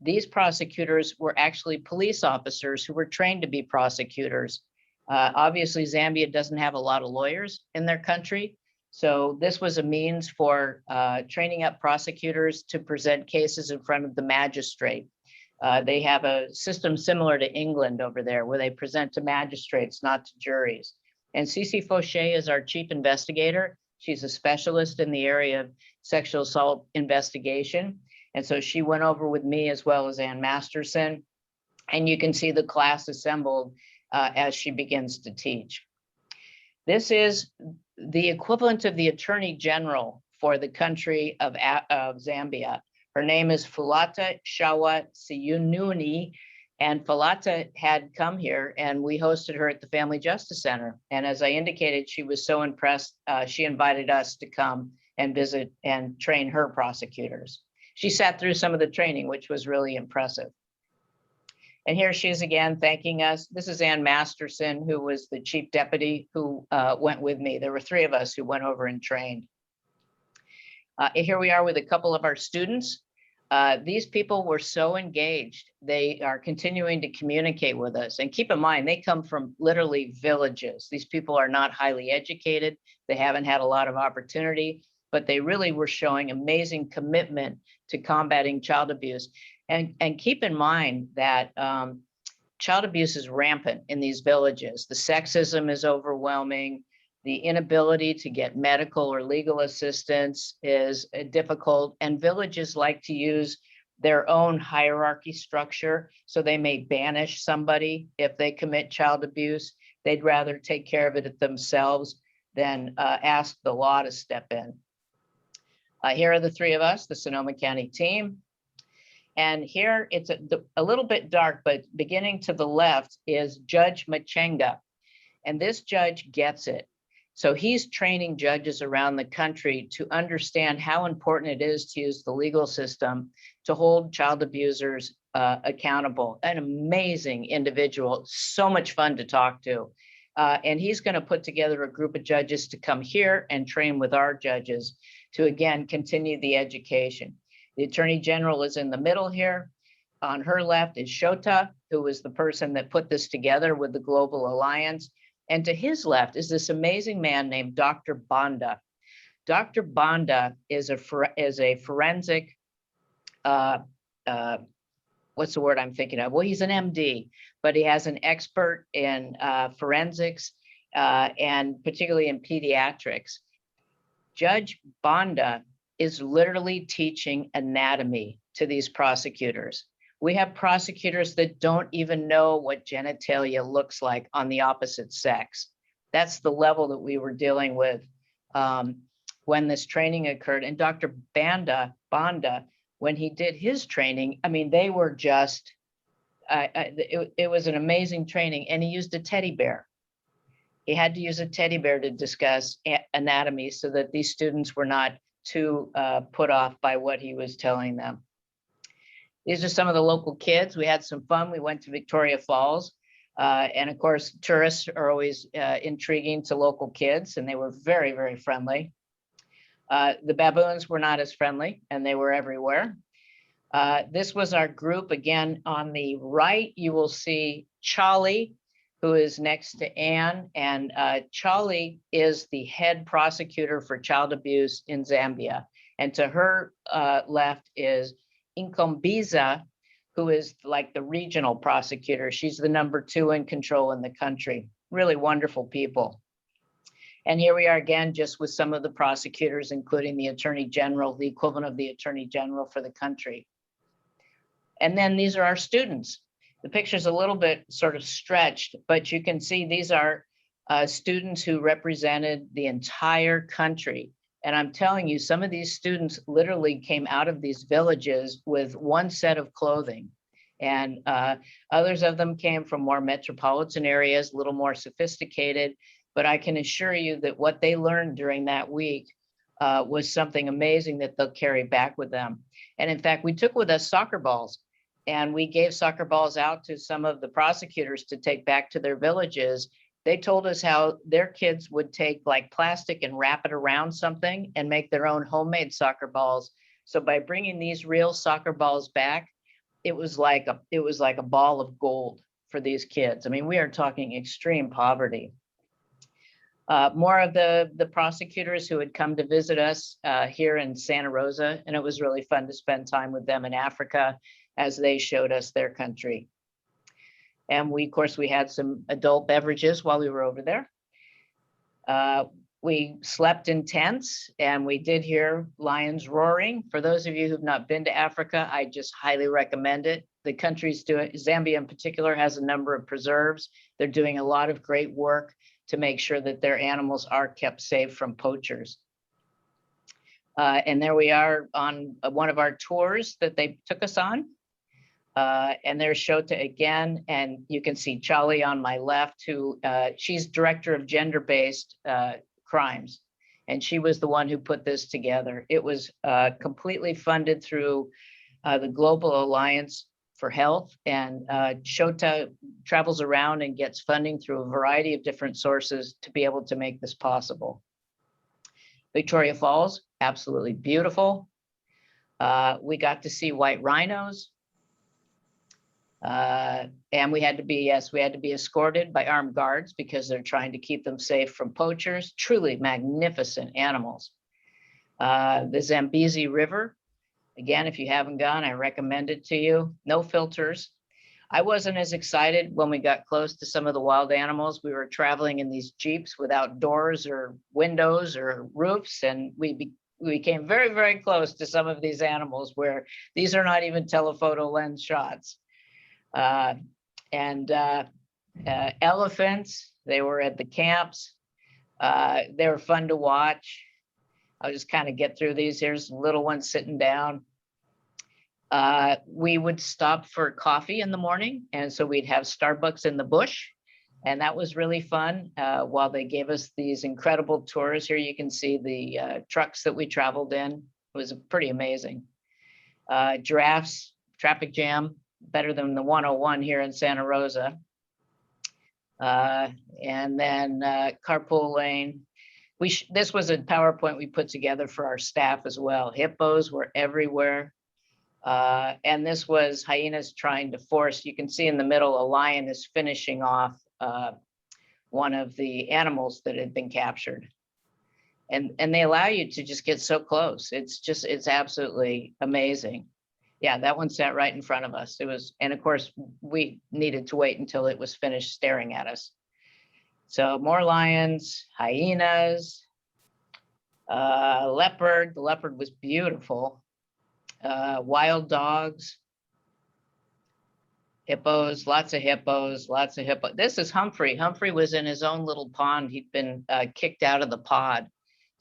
these prosecutors were actually police officers who were trained to be prosecutors. Obviously, Zambia doesn't have a lot of lawyers in their country. So this was a means for training up prosecutors to present cases in front of the magistrate. They have a system similar to England over there where they present to magistrates, not to juries. And Cece Fauché is our chief investigator. She's a specialist in the area of sexual assault investigation. And so she went over with me as well as Ann Masterson. And you can see the class assembled as she begins to teach. This is the equivalent of the Attorney General for the country of Zambia. Her name is Fulata Shawa Siyununi, and Fulata had come here and we hosted her at the Family Justice Center. And as I indicated, she was so impressed, she invited us to come and visit and train her prosecutors. She sat through some of the training, which was really impressive. And here she is again, thanking us. This is Ann Masterson, who was the chief deputy who went with me. There were 3 of us who went over and trained. Here we are with a couple of our students. These people were so engaged. They are continuing to communicate with us. And keep in mind, they come from literally villages. These people are not highly educated. They haven't had a lot of opportunity, but they really were showing amazing commitment to combating child abuse. And keep in mind that child abuse is rampant in these villages. The sexism is overwhelming. The inability to get medical or legal assistance is difficult, and villages like to use their own hierarchy structure. So they may banish somebody if they commit child abuse. They'd rather take care of it themselves than ask the law to step in. Here are the three of us, the Sonoma County team. And here it's a little bit dark, but beginning to the left is Judge Machenga. And this judge gets it. So he's training judges around the country to understand how important it is to use the legal system to hold child abusers accountable. An amazing individual, so much fun to talk to. And he's going to put together a group of judges to come here and train with our judges to, again, continue the education. The Attorney General is in the middle here. On her left is Shota, who was the person that put this together with the Global Alliance. And to his left is this amazing man named Dr. Banda. Dr. Banda is a forensic, what's the word I'm thinking of? Well, he's an MD, but he has an expert in forensics and particularly in pediatrics. Judge Banda is literally teaching anatomy to these prosecutors. We have prosecutors that don't even know what genitalia looks like on the opposite sex. That's the level that we were dealing with when this training occurred. And Dr. Banda, when he did his training, I mean, they were just, it was an amazing training. And he used a teddy bear. He had to use a teddy bear to discuss anatomy so that these students were not too put off by what he was telling them. These are some of the local kids. We had some fun. We went to Victoria Falls. And of course, tourists are always intriguing to local kids, and they were very, very friendly. The baboons were not as friendly, and they were everywhere. This was our group. Again, on the right, you will see Charlie, who is next to Anne. And Charlie is the head prosecutor for child abuse in Zambia. And to her left is Nkombiza, who is like the regional prosecutor. She's the #2 in control in the country. Really wonderful people. And here we are again, just with some of the prosecutors, including the Attorney General, the equivalent of the Attorney General for the country. And then these are our students. The picture's a little bit sort of stretched, but you can see these are students who represented the entire country. And I'm telling you, some of these students literally came out of these villages with one set of clothing. And others of them came from more metropolitan areas, a little more sophisticated. But I can assure you that what they learned during that week was something amazing that they'll carry back with them. And in fact, we took with us soccer balls, and we gave soccer balls out to some of the prosecutors to take back to their villages. They told us how their kids would take like plastic and wrap it around something and make their own homemade soccer balls. So by bringing these real soccer balls back, it was like a ball of gold for these kids. I mean, we are talking extreme poverty. More of the prosecutors who had come to visit us here in Santa Rosa, and it was really fun to spend time with them in Africa as they showed us their country. And of course, we had some adult beverages while we were over there. We slept in tents, and we did hear lions roaring. For those of you who've not been to Africa, I just highly recommend it. The country's doing, Zambia in particular, has a number of preserves. They're doing a lot of great work to make sure that their animals are kept safe from poachers. And there we are on one of our tours that they took us on. And there's Shota again, and you can see Charlie on my left, who she's director of gender-based crimes. And she was the one who put this together. It was completely funded through the Global Alliance for Health, and Shota travels around and gets funding through a variety of different sources to be able to make this possible. Victoria Falls, absolutely beautiful. We got to see white rhinos. And we had to be escorted by armed guards because they're trying to keep them safe from poachers. Truly magnificent animals. The Zambezi River, again, if you haven't gone, I recommend it to you. No filters. I wasn't as excited when we got close to some of the wild animals. We were traveling in these Jeeps without doors or windows or roofs, and we came very, very close to some of these animals where these are not even telephoto lens shots. Elephants, they were at the camps. They were fun to watch. I'll just kind of get through these. Here's little ones sitting down. We would stop for coffee in the morning, and so we'd have Starbucks in the bush, and that was really fun while they gave us these incredible tours. Here you can see the trucks that we traveled in. It was pretty amazing. Giraffes, traffic jam, better than the 101 here in Santa Rosa. And then carpool lane. This was a PowerPoint we put together for our staff as well. Hippos were everywhere. And this was hyenas trying to force, you can see in the middle, a lion is finishing off one of the animals that had been captured. And they allow you to just get so close. It's absolutely amazing. Yeah, that one sat right in front of us. And of course, we needed to wait until it was finished staring at us. So more lions, hyenas, leopard. The leopard was beautiful. Wild dogs, hippos, lots of hippos, lots of hippos. This is Humphrey. Humphrey was in his own little pond. He'd been kicked out of the pod.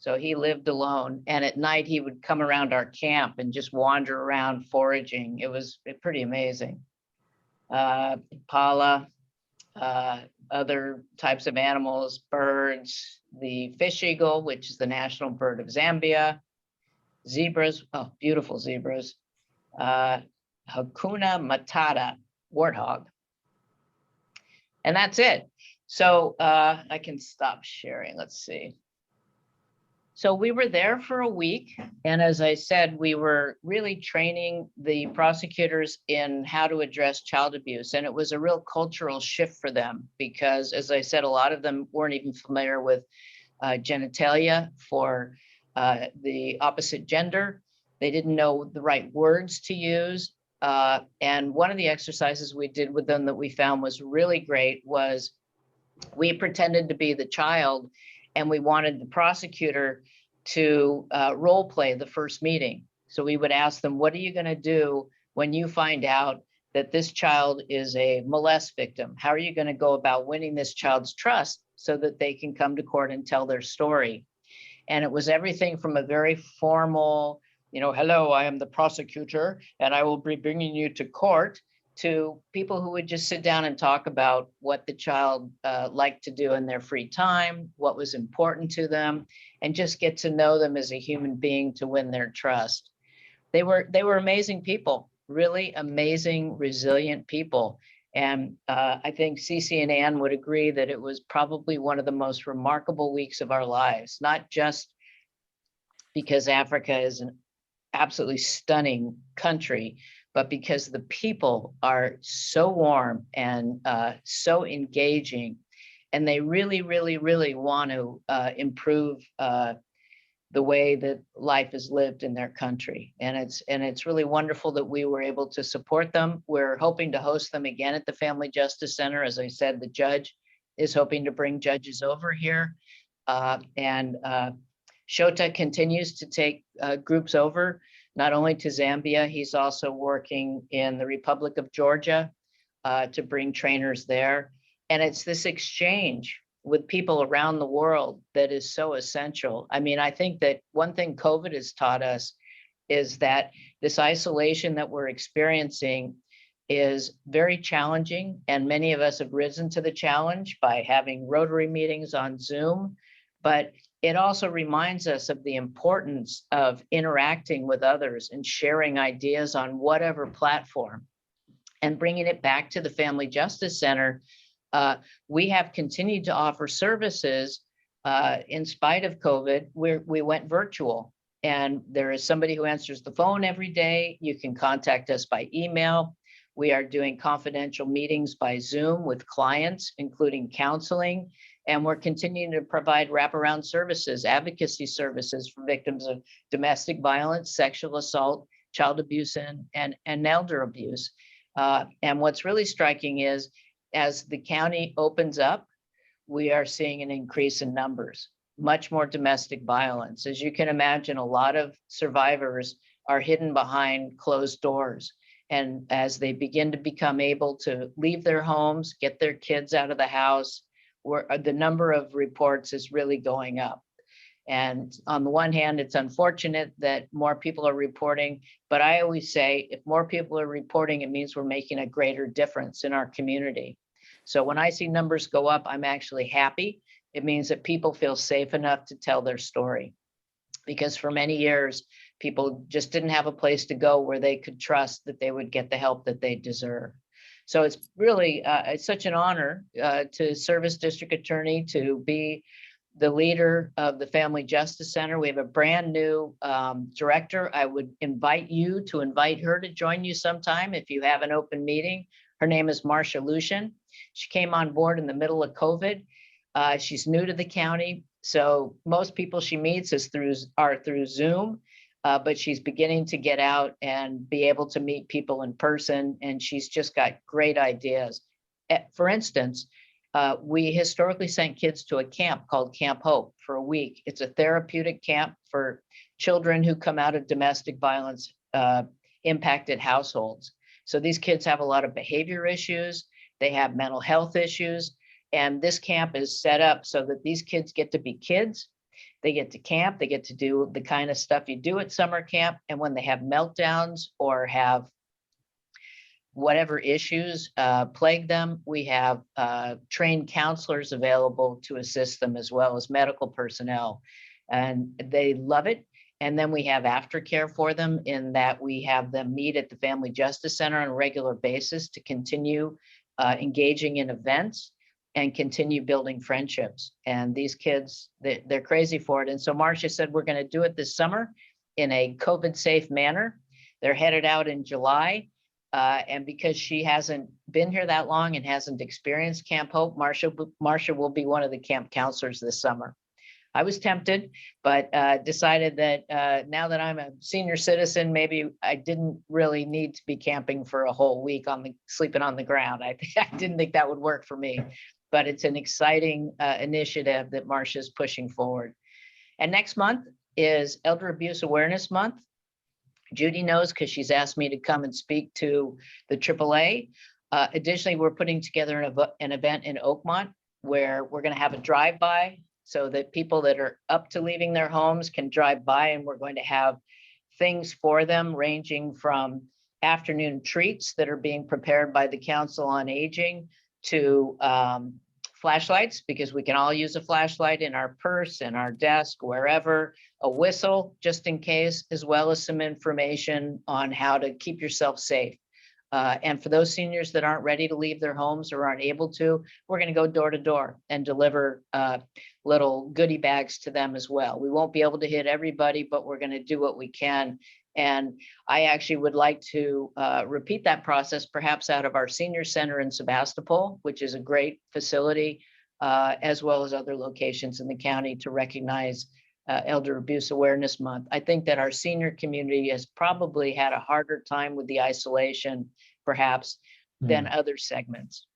So he lived alone. And at night he would come around our camp and just wander around foraging. It was pretty amazing. Impala, other types of animals, birds, the fish eagle, which is the national bird of Zambia. Zebras, oh, beautiful zebras. Hakuna Matata, warthog. And that's it. So I can stop sharing. Let's see. So we were there for a week. And as I said, we were really training the prosecutors in how to address child abuse. And it was a real cultural shift for them because, as I said, a lot of them weren't even familiar with genitalia for the opposite gender. They didn't know the right words to use. And one of the exercises we did with them that we found was really great was we pretended to be the child and we wanted the prosecutor to role play the first meeting. So we would ask them, what are you going to do when you find out that this child is a molest victim? How are you going to go about winning this child's trust so that they can come to court and tell their story? And it was everything from a very formal, hello, I am the prosecutor and I will be bringing you to court, to people who would just sit down and talk about what the child liked to do in their free time, what was important to them, and just get to know them as a human being to win their trust. They were amazing people, really amazing, resilient people. And I think Cece and Ann would agree that it was probably one of the most remarkable weeks of our lives, not just because Africa is an absolutely stunning country, but because the people are so warm and so engaging, and they really, really, really want to improve the way that life is lived in their country. And it's really wonderful that we were able to support them. We're hoping to host them again at the Family Justice Center. As I said, the judge is hoping to bring judges over here. Shota continues to take groups over, not only to Zambia, he's also working in the Republic of Georgia to bring trainers there. And it's this exchange with people around the world that is so essential. I mean, I think that one thing COVID has taught us is that this isolation that we're experiencing is very challenging. And many of us have risen to the challenge by having Rotary meetings on Zoom. But it also reminds us of the importance of interacting with others and sharing ideas on whatever platform. And bringing it back to the Family Justice Center, we have continued to offer services in spite of COVID. We went virtual, and there is somebody who answers the phone every day. You can contact us by email. We are doing confidential meetings by Zoom with clients, including counseling. And we're continuing to provide wraparound services, advocacy services for victims of domestic violence, sexual assault, child abuse, and elder abuse. And what's really striking is as the county opens up, we are seeing an increase in numbers, much more domestic violence. As you can imagine, a lot of survivors are hidden behind closed doors. And as they begin to become able to leave their homes, get their kids out of the house, the number of reports is really going up. And on the one hand, it's unfortunate that more people are reporting, but I always say if more people are reporting, it means we're making a greater difference in our community. So when I see numbers go up, I'm actually happy. It means that people feel safe enough to tell their story. Because for many years, people just didn't have a place to go where they could trust that they would get the help that they deserve. So it's really, it's such an honor to serve as district attorney, to be the leader of the Family Justice Center. We have a brand new director. I would invite you to invite her to join you sometime if you have an open meeting. Her name is Marcia Lucian. She came on board in the middle of COVID. She's new to the county, so most people she meets are through Zoom, but she's beginning to get out and be able to meet people in person, and she's just got great ideas. For instance, we historically sent kids to a camp called Camp Hope for a week. It's a therapeutic camp for children who come out of domestic violence impacted households. So these kids have a lot of behavior issues, they have mental health issues, and this camp is set up so that these kids get to be kids. They get to camp, they get to do the kind of stuff you do at summer camp. And when they have meltdowns or have whatever issues plague them, we have trained counselors available to assist them, as well as medical personnel. And they love it. And then we have aftercare for them, in that we have them meet at the Family Justice Center on a regular basis to continue engaging in events and continue building friendships. And these kids, they're crazy for it. And so Marcia said, we're going to do it this summer in a COVID safe manner. They're headed out in July. And because she hasn't been here that long and hasn't experienced Camp Hope, Marcia will be one of the camp counselors this summer. I was tempted, but decided that now that I'm a senior citizen, maybe I didn't really need to be camping for a whole week sleeping on the ground. I didn't think that would work for me, but it's an exciting initiative that Marcia's pushing forward. And next month is Elder Abuse Awareness Month. Judy knows because she's asked me to come and speak to the AAA. Additionally, we're putting together an event in Oakmont where we're going to have a drive-by so that people that are up to leaving their homes can drive by, and we're going to have things for them ranging from afternoon treats that are being prepared by the Council on Aging to flashlights, because we can all use a flashlight in our purse, in our desk, wherever, a whistle just in case, as well as some information on how to keep yourself safe. And for those seniors that aren't ready to leave their homes or aren't able to, we're going to go door to door and deliver little goodie bags to them as well. We won't be able to hit everybody, but we're going to do what we can. And I actually would like to repeat that process, perhaps out of our senior center in Sebastopol, which is a great facility, as well as other locations in the county, to recognize Elder Abuse Awareness Month. I think that our senior community has probably had a harder time with the isolation, perhaps, than other segments.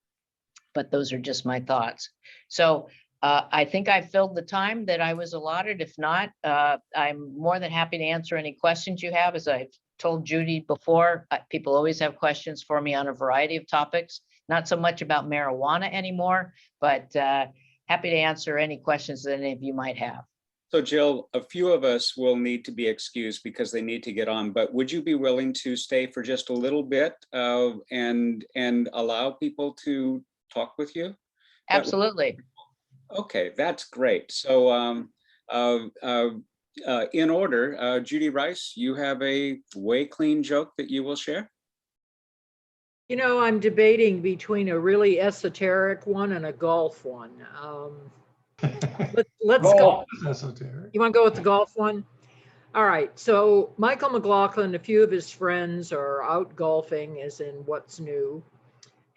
But those are just my thoughts. So I think I filled the time that I was allotted. If not, I'm more than happy to answer any questions you have. As I've told Judy before, people always have questions for me on a variety of topics, not so much about marijuana anymore, but happy to answer any questions that any of you might have. So Jill, a few of us will need to be excused because they need to get on, but would you be willing to stay for just a little bit and allow people to talk with you? Absolutely. Okay, that's great. So in order, Judy Rice, you have a way clean joke that you will share? You know, I'm debating between a really esoteric one and a golf one. Let's go. You want to go with the golf one? All right. So Michael McLaughlin, a few of his friends are out golfing, as in what's new.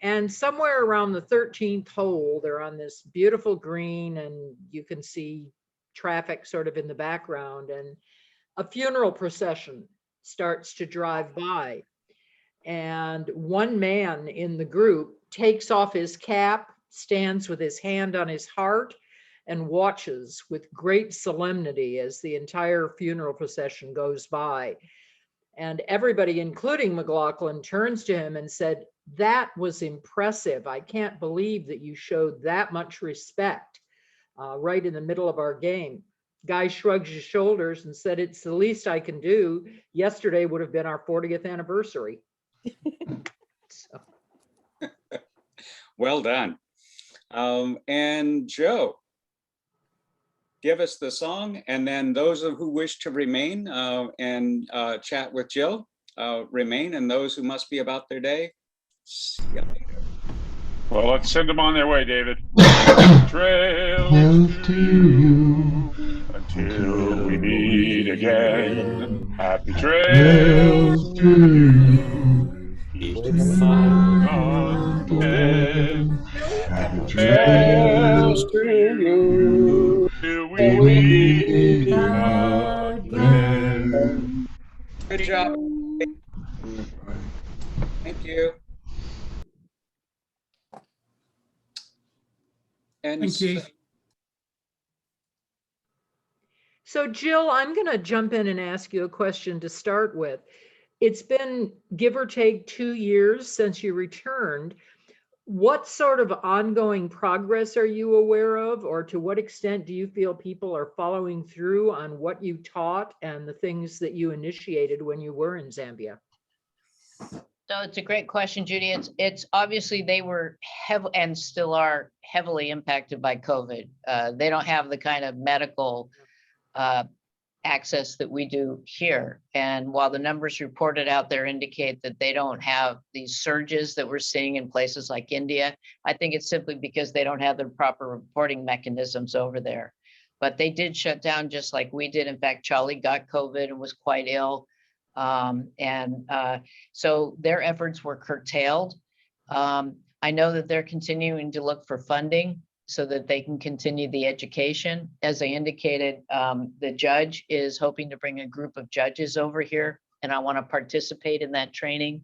And somewhere around the 13th hole, they're on this beautiful green, and you can see traffic sort of in the background. And a funeral procession starts to drive by. And one man in the group takes off his cap, stands with his hand on his heart, and watches with great solemnity as the entire funeral procession goes by. And everybody, including McLaughlin, turns to him and said, "That was impressive. I can't believe that you showed that much respect right in the middle of our game." Guy shrugs his shoulders and said, "It's the least I can do. Yesterday would have been our 40th anniversary." So. Well done. And Joe, give us the song, and then those who wish to remain and chat with Jill, remain, and those who must be about their day, see you later. Well, let's send them on their way, David. Trails Trails to you until we meet again. Happy trails trails to you. each one again. Happy Trails trails to you. Till till we we meet meet again. again. Good job. Thank you. And Thank you. So Jill, I'm going to jump in and ask you a question to start with. It's been give or take 2 years since you returned. What sort of ongoing progress are you aware of, or to what extent do you feel people are following through on what you taught and the things that you initiated when you were in Zambia? So it's a great question, Judy. It's obviously they were heavy and still are heavily impacted by COVID. They don't have the kind of medical access that we do here. And while the numbers reported out there indicate that they don't have these surges that we're seeing in places like India, I think it's simply because they don't have the proper reporting mechanisms over there. But they did shut down just like we did. In fact, Charlie got COVID and was quite ill. So their efforts were curtailed. I know that they're continuing to look for funding so that they can continue the education. As I indicated, the judge is hoping to bring a group of judges over here, and I want to participate in that training.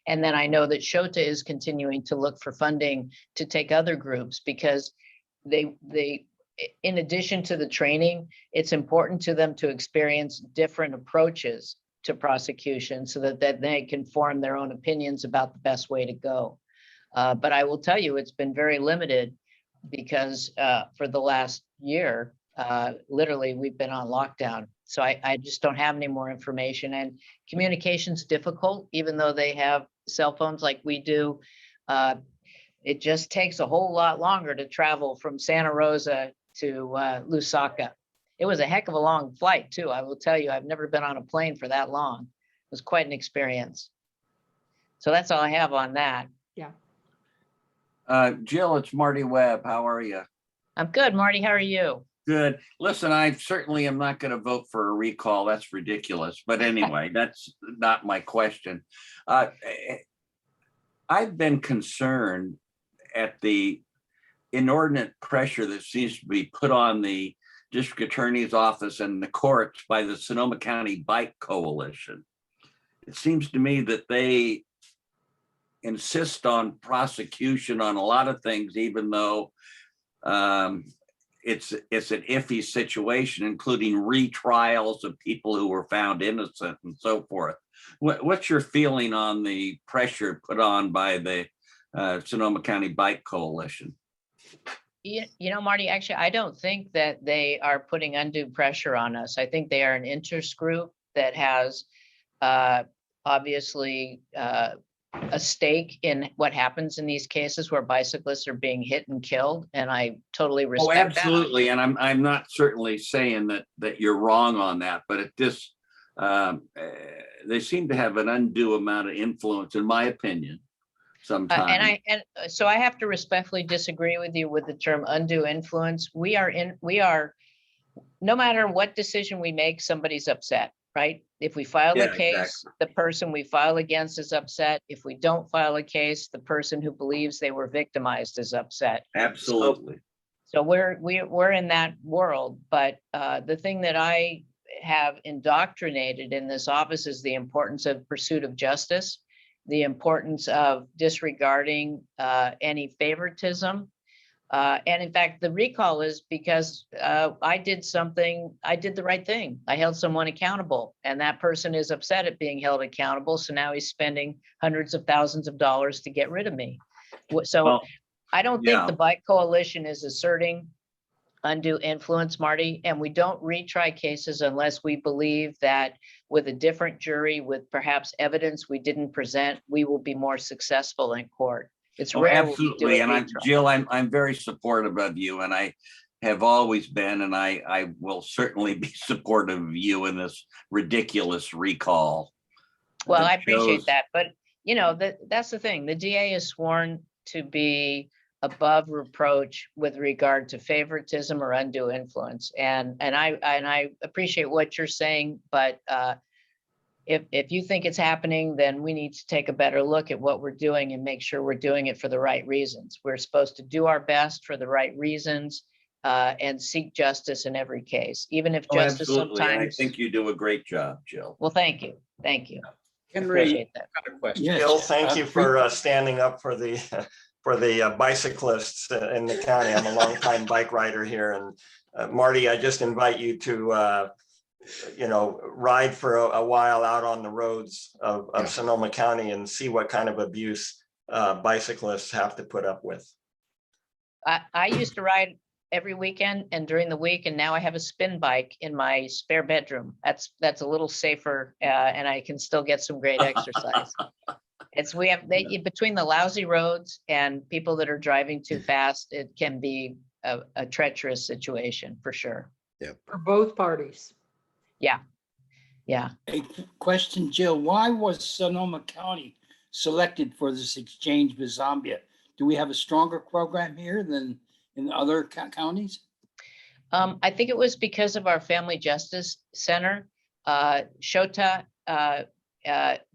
And then I know that Shota is continuing to look for funding to take other groups, because they in addition to the training, it's important to them to experience different approaches to prosecution so that they can form their own opinions about the best way to go. But I will tell you, it's been very limited, because for the last year, literally, we've been on lockdown. So I just don't have any more information. And communication's difficult, even though they have cell phones like we do. It just takes a whole lot longer to travel from Santa Rosa to Lusaka. It was a heck of a long flight, too. I will tell you, I've never been on a plane for that long. It was quite an experience. So that's all I have on that. Yeah. Jill, it's Marty Webb. How are you? I'm good, Marty. How are you? Good. Listen, I certainly am not going to vote for a recall. That's ridiculous. But anyway, that's not my question. I've been concerned at the inordinate pressure that seems to be put on the district attorney's office and the courts by the Sonoma County Bike Coalition. It seems to me that they insist on prosecution on a lot of things, even though it's an iffy situation, including retrials of people who were found innocent and so forth. What's your feeling on the pressure put on by the Sonoma County Bike Coalition? You know, Marty, actually, I don't think that they are putting undue pressure on us. I think they are an interest group that has obviously a stake in what happens in these cases where bicyclists are being hit and killed, and I totally respect that. Oh, absolutely, and I'm not certainly saying that you're wrong on that, but it just they seem to have an undue amount of influence, in my opinion, sometimes. So I have to respectfully disagree with you with the term undue influence. We are, no matter what decision we make, somebody's upset, right? If we file a case, exactly, the person we file against is upset. If we don't file a case, the person who believes they were victimized is upset. Absolutely. So we're in that world. But the thing that I have indoctrinated in this office is the importance of pursuit of justice. the importance of disregarding any favoritism. And in fact, the recall is because I did the right thing. I held someone accountable, and that person is upset at being held accountable. So now he's spending hundreds of thousands of dollars to get rid of me. So Well, I don't think yeah. the Bike Coalition is asserting undue influence, Marty, and we don't retry cases unless we believe that with a different jury, with perhaps evidence we didn't present, we will be more successful in court. It's Oh, rare. absolutely. And Jill, I'm very supportive of you, and I have always been, and I will certainly be supportive of you in this ridiculous recall. Well, I appreciate that, but you know, that's the thing. The DA is sworn to be above reproach with regard to favoritism or undue influence. And I appreciate what you're saying, but if you think it's happening, then we need to take a better look at what we're doing and make sure we're doing it for the right reasons. We're supposed to do our best for the right reasons and seek justice in every case, even if justice absolutely. sometimes. And I think you do a great job, Jill. Well, thank you. Thank you. Henry, Appreciate that. I've got a question. Jill, thank you for standing up for the bicyclists in the county. I'm a longtime bike rider here, and Marty, I just invite you to ride for a while out on the roads of Sonoma County and see what kind of abuse bicyclists have to put up with. I used to ride every weekend and during the week, and now I have a spin bike in my spare bedroom. That's a little safer, and I can still get some great exercise. Between the lousy roads and people that are driving too fast, it can be a treacherous situation for sure. Yeah. For both parties. Yeah. Yeah. A question, Jill, why was Sonoma County selected for this exchange with Zambia? Do we have a stronger program here than in other counties? I think it was because of our Family Justice Center. Shota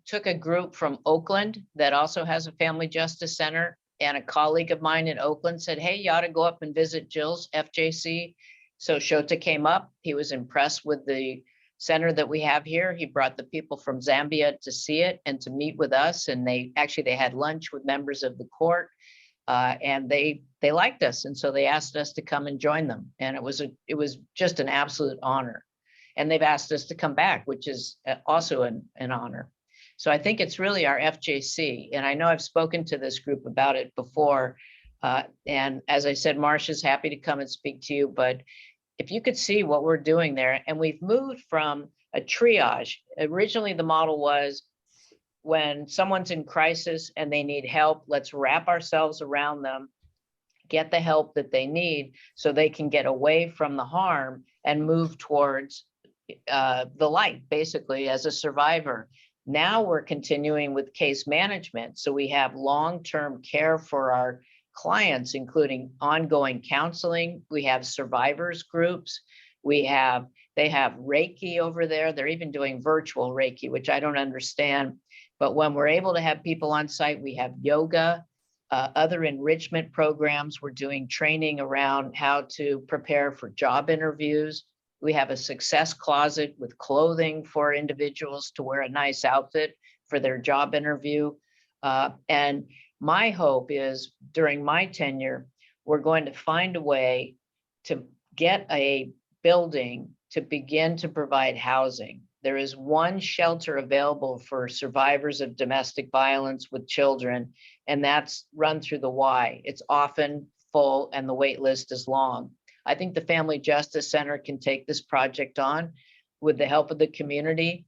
took a group from Oakland that also has a Family Justice Center, and a colleague of mine in Oakland said, hey, you ought to go up and visit Jill's FJC. So Shota came up. He was impressed with the center that we have here. He brought the people from Zambia to see it and to meet with us. And they had lunch with members of the court, and they liked us. And so they asked us to come and join them. And it was just an absolute honor. And they've asked us to come back, which is also an honor. So I think it's really our FJC. And I know I've spoken to this group about it before. And as I said, Marcia's happy to come and speak to you. But if you could see what we're doing there, and we've moved from a triage. Originally, the model was when someone's in crisis and they need help, let's wrap ourselves around them, get the help that they need so they can get away from the harm and move towards the light, basically, as a survivor. Now we're continuing with case management. So we have long-term care for our clients, including ongoing counseling. We have survivors groups. They have Reiki over there. They're even doing virtual Reiki, which I don't understand. But when we're able to have people on site, we have yoga, other enrichment programs. We're doing training around how to prepare for job interviews. We have a success closet with clothing for individuals to wear a nice outfit for their job interview. And my hope is during my tenure, we're going to find a way to get a building to begin to provide housing. There is one shelter available for survivors of domestic violence with children, and that's run through the Y. It's often full and the wait list is long. I think the Family Justice Center can take this project on with the help of the community.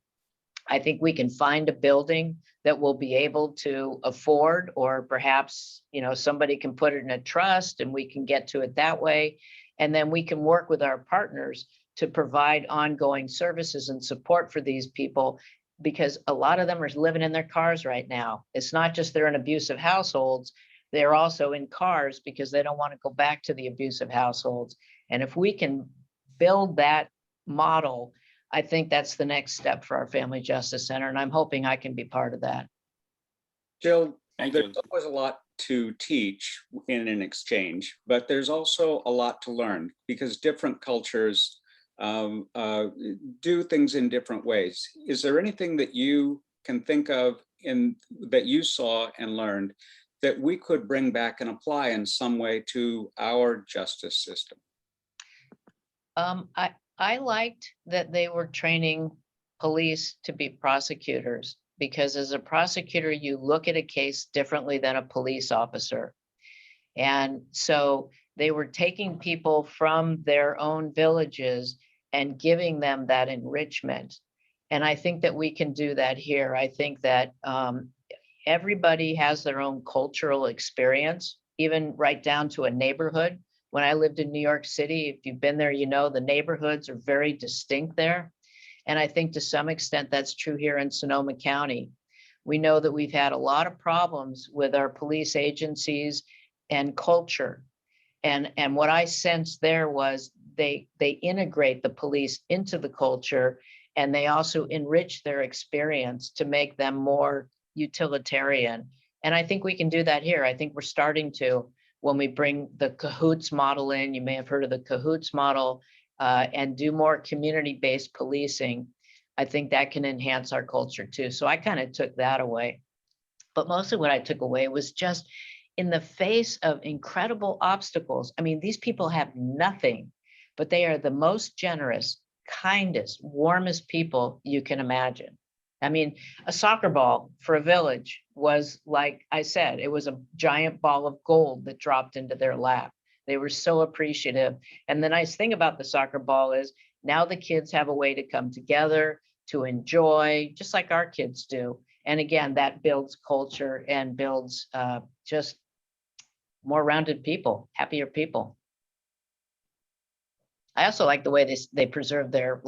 I think we can find a building that we'll be able to afford, or perhaps, somebody can put it in a trust and we can get to it that way. And then we can work with our partners to provide ongoing services and support for these people, because a lot of them are living in their cars right now. It's not just they're in abusive households. They're also in cars because they don't want to go back to the abusive households. And if we can build that model, I think that's the next step for our Family Justice Center. And I'm hoping I can be part of that. Jill, there's always a lot to teach in an exchange, but there's also a lot to learn because different cultures do things in different ways. Is there anything that you can think of that you saw and learned that we could bring back and apply in some way to our justice system? I liked that they were training police to be prosecutors, because as a prosecutor, you look at a case differently than a police officer. And so they were taking people from their own villages and giving them that enrichment. And I think that we can do that here. I think that everybody has their own cultural experience, even right down to a neighborhood. When I lived in New York City, if you've been there, you know the neighborhoods are very distinct there. And I think to some extent that's true here in Sonoma County. We know that we've had a lot of problems with our police agencies and culture. And what I sensed there was they integrate the police into the culture, and they also enrich their experience to make them more utilitarian. And I think we can do that here. I think we're starting to, when we bring the CAHOOTS model in, you may have heard of the CAHOOTS model, and do more community-based policing. I think that can enhance our culture too. So I kind of took that away. But mostly what I took away was just in the face of incredible obstacles. I mean, these people have nothing, but they are the most generous, kindest, warmest people you can imagine. I mean, a soccer ball for a village was, like I said, it was a giant ball of gold that dropped into their lap. They were so appreciative. And the nice thing about the soccer ball is now the kids have a way to come together, to enjoy, just like our kids do. And again, that builds culture and builds just more rounded people, happier people. I also like the way they preserve their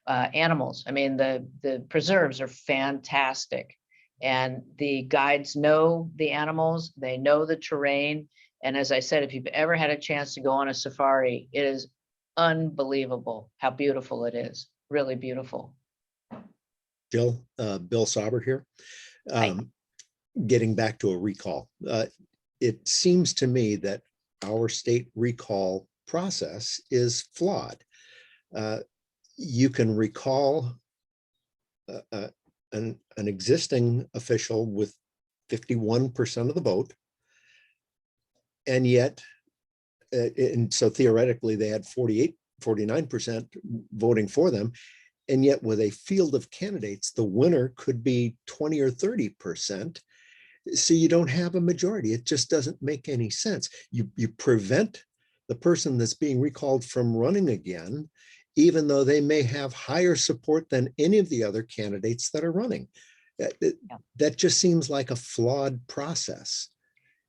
animals. I mean, the preserves are fantastic, and the guides know the animals, they know the terrain. And as I said, if you've ever had a chance to go on a safari, it is unbelievable how beautiful it is. Really beautiful. Jill, Bill Sauber here. Getting back to a recall. It seems to me that our state recall process is flawed. You can recall an existing official with 51% of the vote, and yet, and so theoretically they had 49% voting for them, and yet with a field of candidates, the winner could be 20 or 30%. So you don't have a majority. It just doesn't make any sense. You prevent the person that's being recalled from running again, even though they may have higher support than any of the other candidates that are running. That just seems like a flawed process.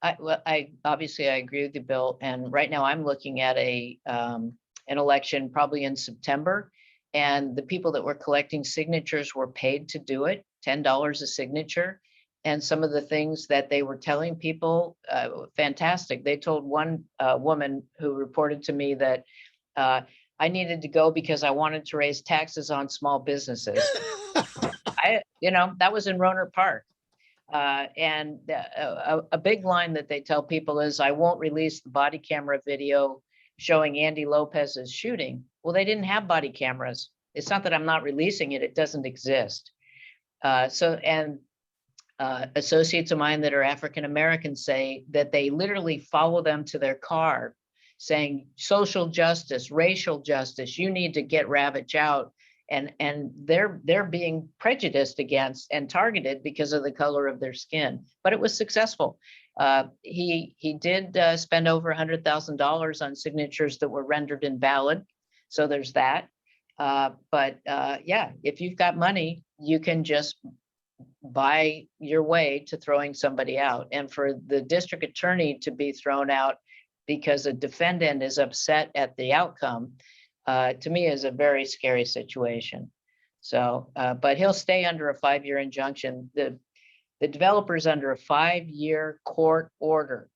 I obviously I agree with you, Bill. And right now I'm looking at an election probably in September, and the people that were collecting signatures were paid to do it, $10 a signature. And some of the things that they were telling people, fantastic. They told one woman who reported to me that I needed to go because I wanted to raise taxes on small businesses. That was in Rohnert Park. And a big line that they tell people is, I won't release the body camera video showing Andy Lopez's shooting. Well, they didn't have body cameras. It's not that I'm not releasing it, it doesn't exist. Associates of mine that are African-American say that they literally follow them to their car saying social justice, racial justice, you need to get Ravitch out. And they're being prejudiced against and targeted because of the color of their skin. But it was successful. He did spend over $100,000 on signatures that were rendered invalid. So there's that. Yeah, if you've got money, you can just buy your way to throwing somebody out. And for the district attorney to be thrown out because a defendant is upset at the outcome, to me is a very scary situation. So, but he'll stay under a 5-year injunction. The developer's under a 5-year court order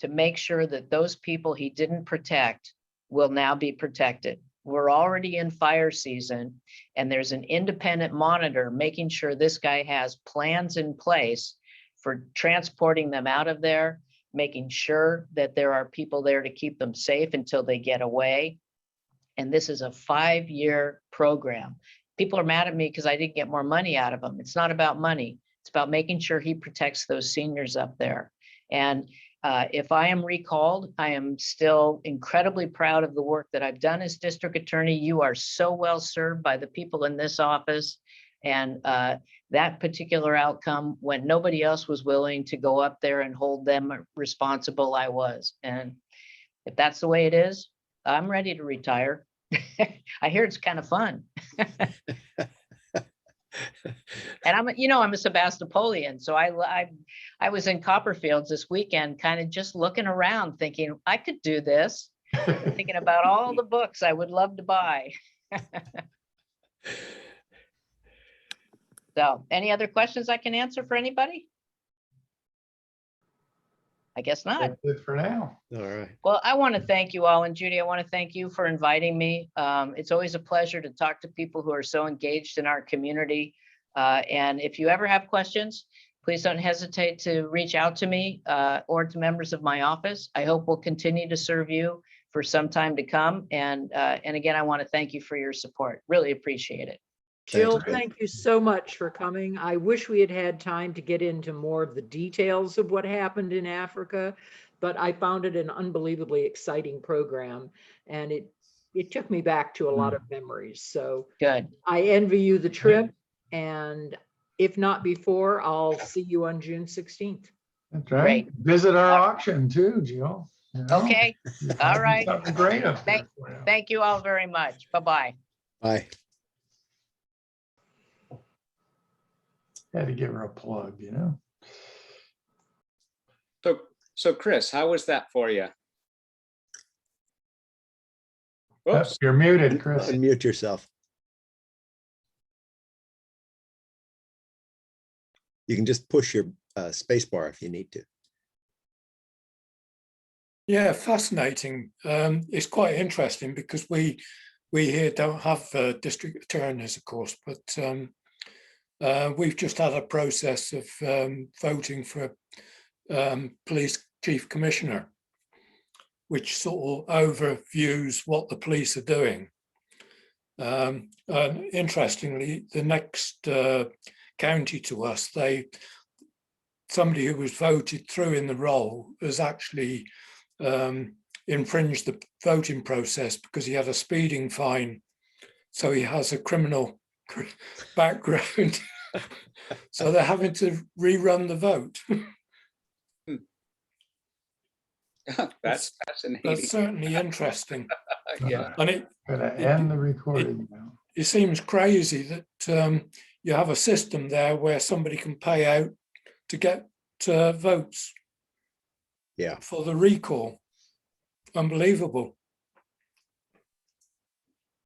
to make sure that those people he didn't protect will now be protected. We're already in fire season, and there's an independent monitor making sure this guy has plans in place for transporting them out of there, making sure that there are people there to keep them safe until they get away. And this is a 5-year program. people are mad at me because I didn't get more money out of him. It's not about money. It's about making sure he protects those seniors up there. And if I am recalled, I am still incredibly proud of the work that I've done as district attorney. You are so well served by the people in this office. And that particular outcome, when nobody else was willing to go up there and hold them responsible, I was. And if that's the way it is, I'm ready to retire. I hear it's kind of fun. And I'm a Sebastopolian. So I was in Copperfields this weekend, kind of just looking around thinking I could do this, thinking about all the books I would love to buy. So any other questions I can answer for anybody? I guess not. That's it for now. All right. Well, I want to thank you all. And Judy, I want to thank you for inviting me. It's always a pleasure to talk to people who are so engaged in our community. And if you ever have questions, please don't hesitate to reach out to me or to members of my office. I hope we'll continue to serve you for some time to come. And again, I want to thank you for your support. Really appreciate it. Jill, thank you so much for coming. I wish we had had time to get into more of the details of what happened in Africa, but I found it an unbelievably exciting program, and it took me back to a lot of memories. So good. I envy you the trip, and if not before, I'll see you on June 16th. That's right. Great. Visit our auction too, Jill. You know? Okay. All right. Something great up there for you. Thank you all very much. Bye-bye. Bye. Had to give her a plug, you know. So Chris, how was that for you? Oops. You're muted, Chris. Unmute yourself. You can just push your space bar if you need to. Yeah, fascinating. It's quite interesting because we here don't have district attorneys, of course, but we've just had a process of voting for police chief commissioner, which sort of overviews what the police are doing. And interestingly, the next county to us, somebody who was voted through in the role has actually infringed the voting process because he had a speeding fine. So he has a criminal background. So they're having to rerun the vote. That's fascinating. That's certainly interesting. Yeah. And Gotta end the recording now. it seems crazy that you have a system there where somebody can pay out to get votes. Yeah. For the recall. Unbelievable.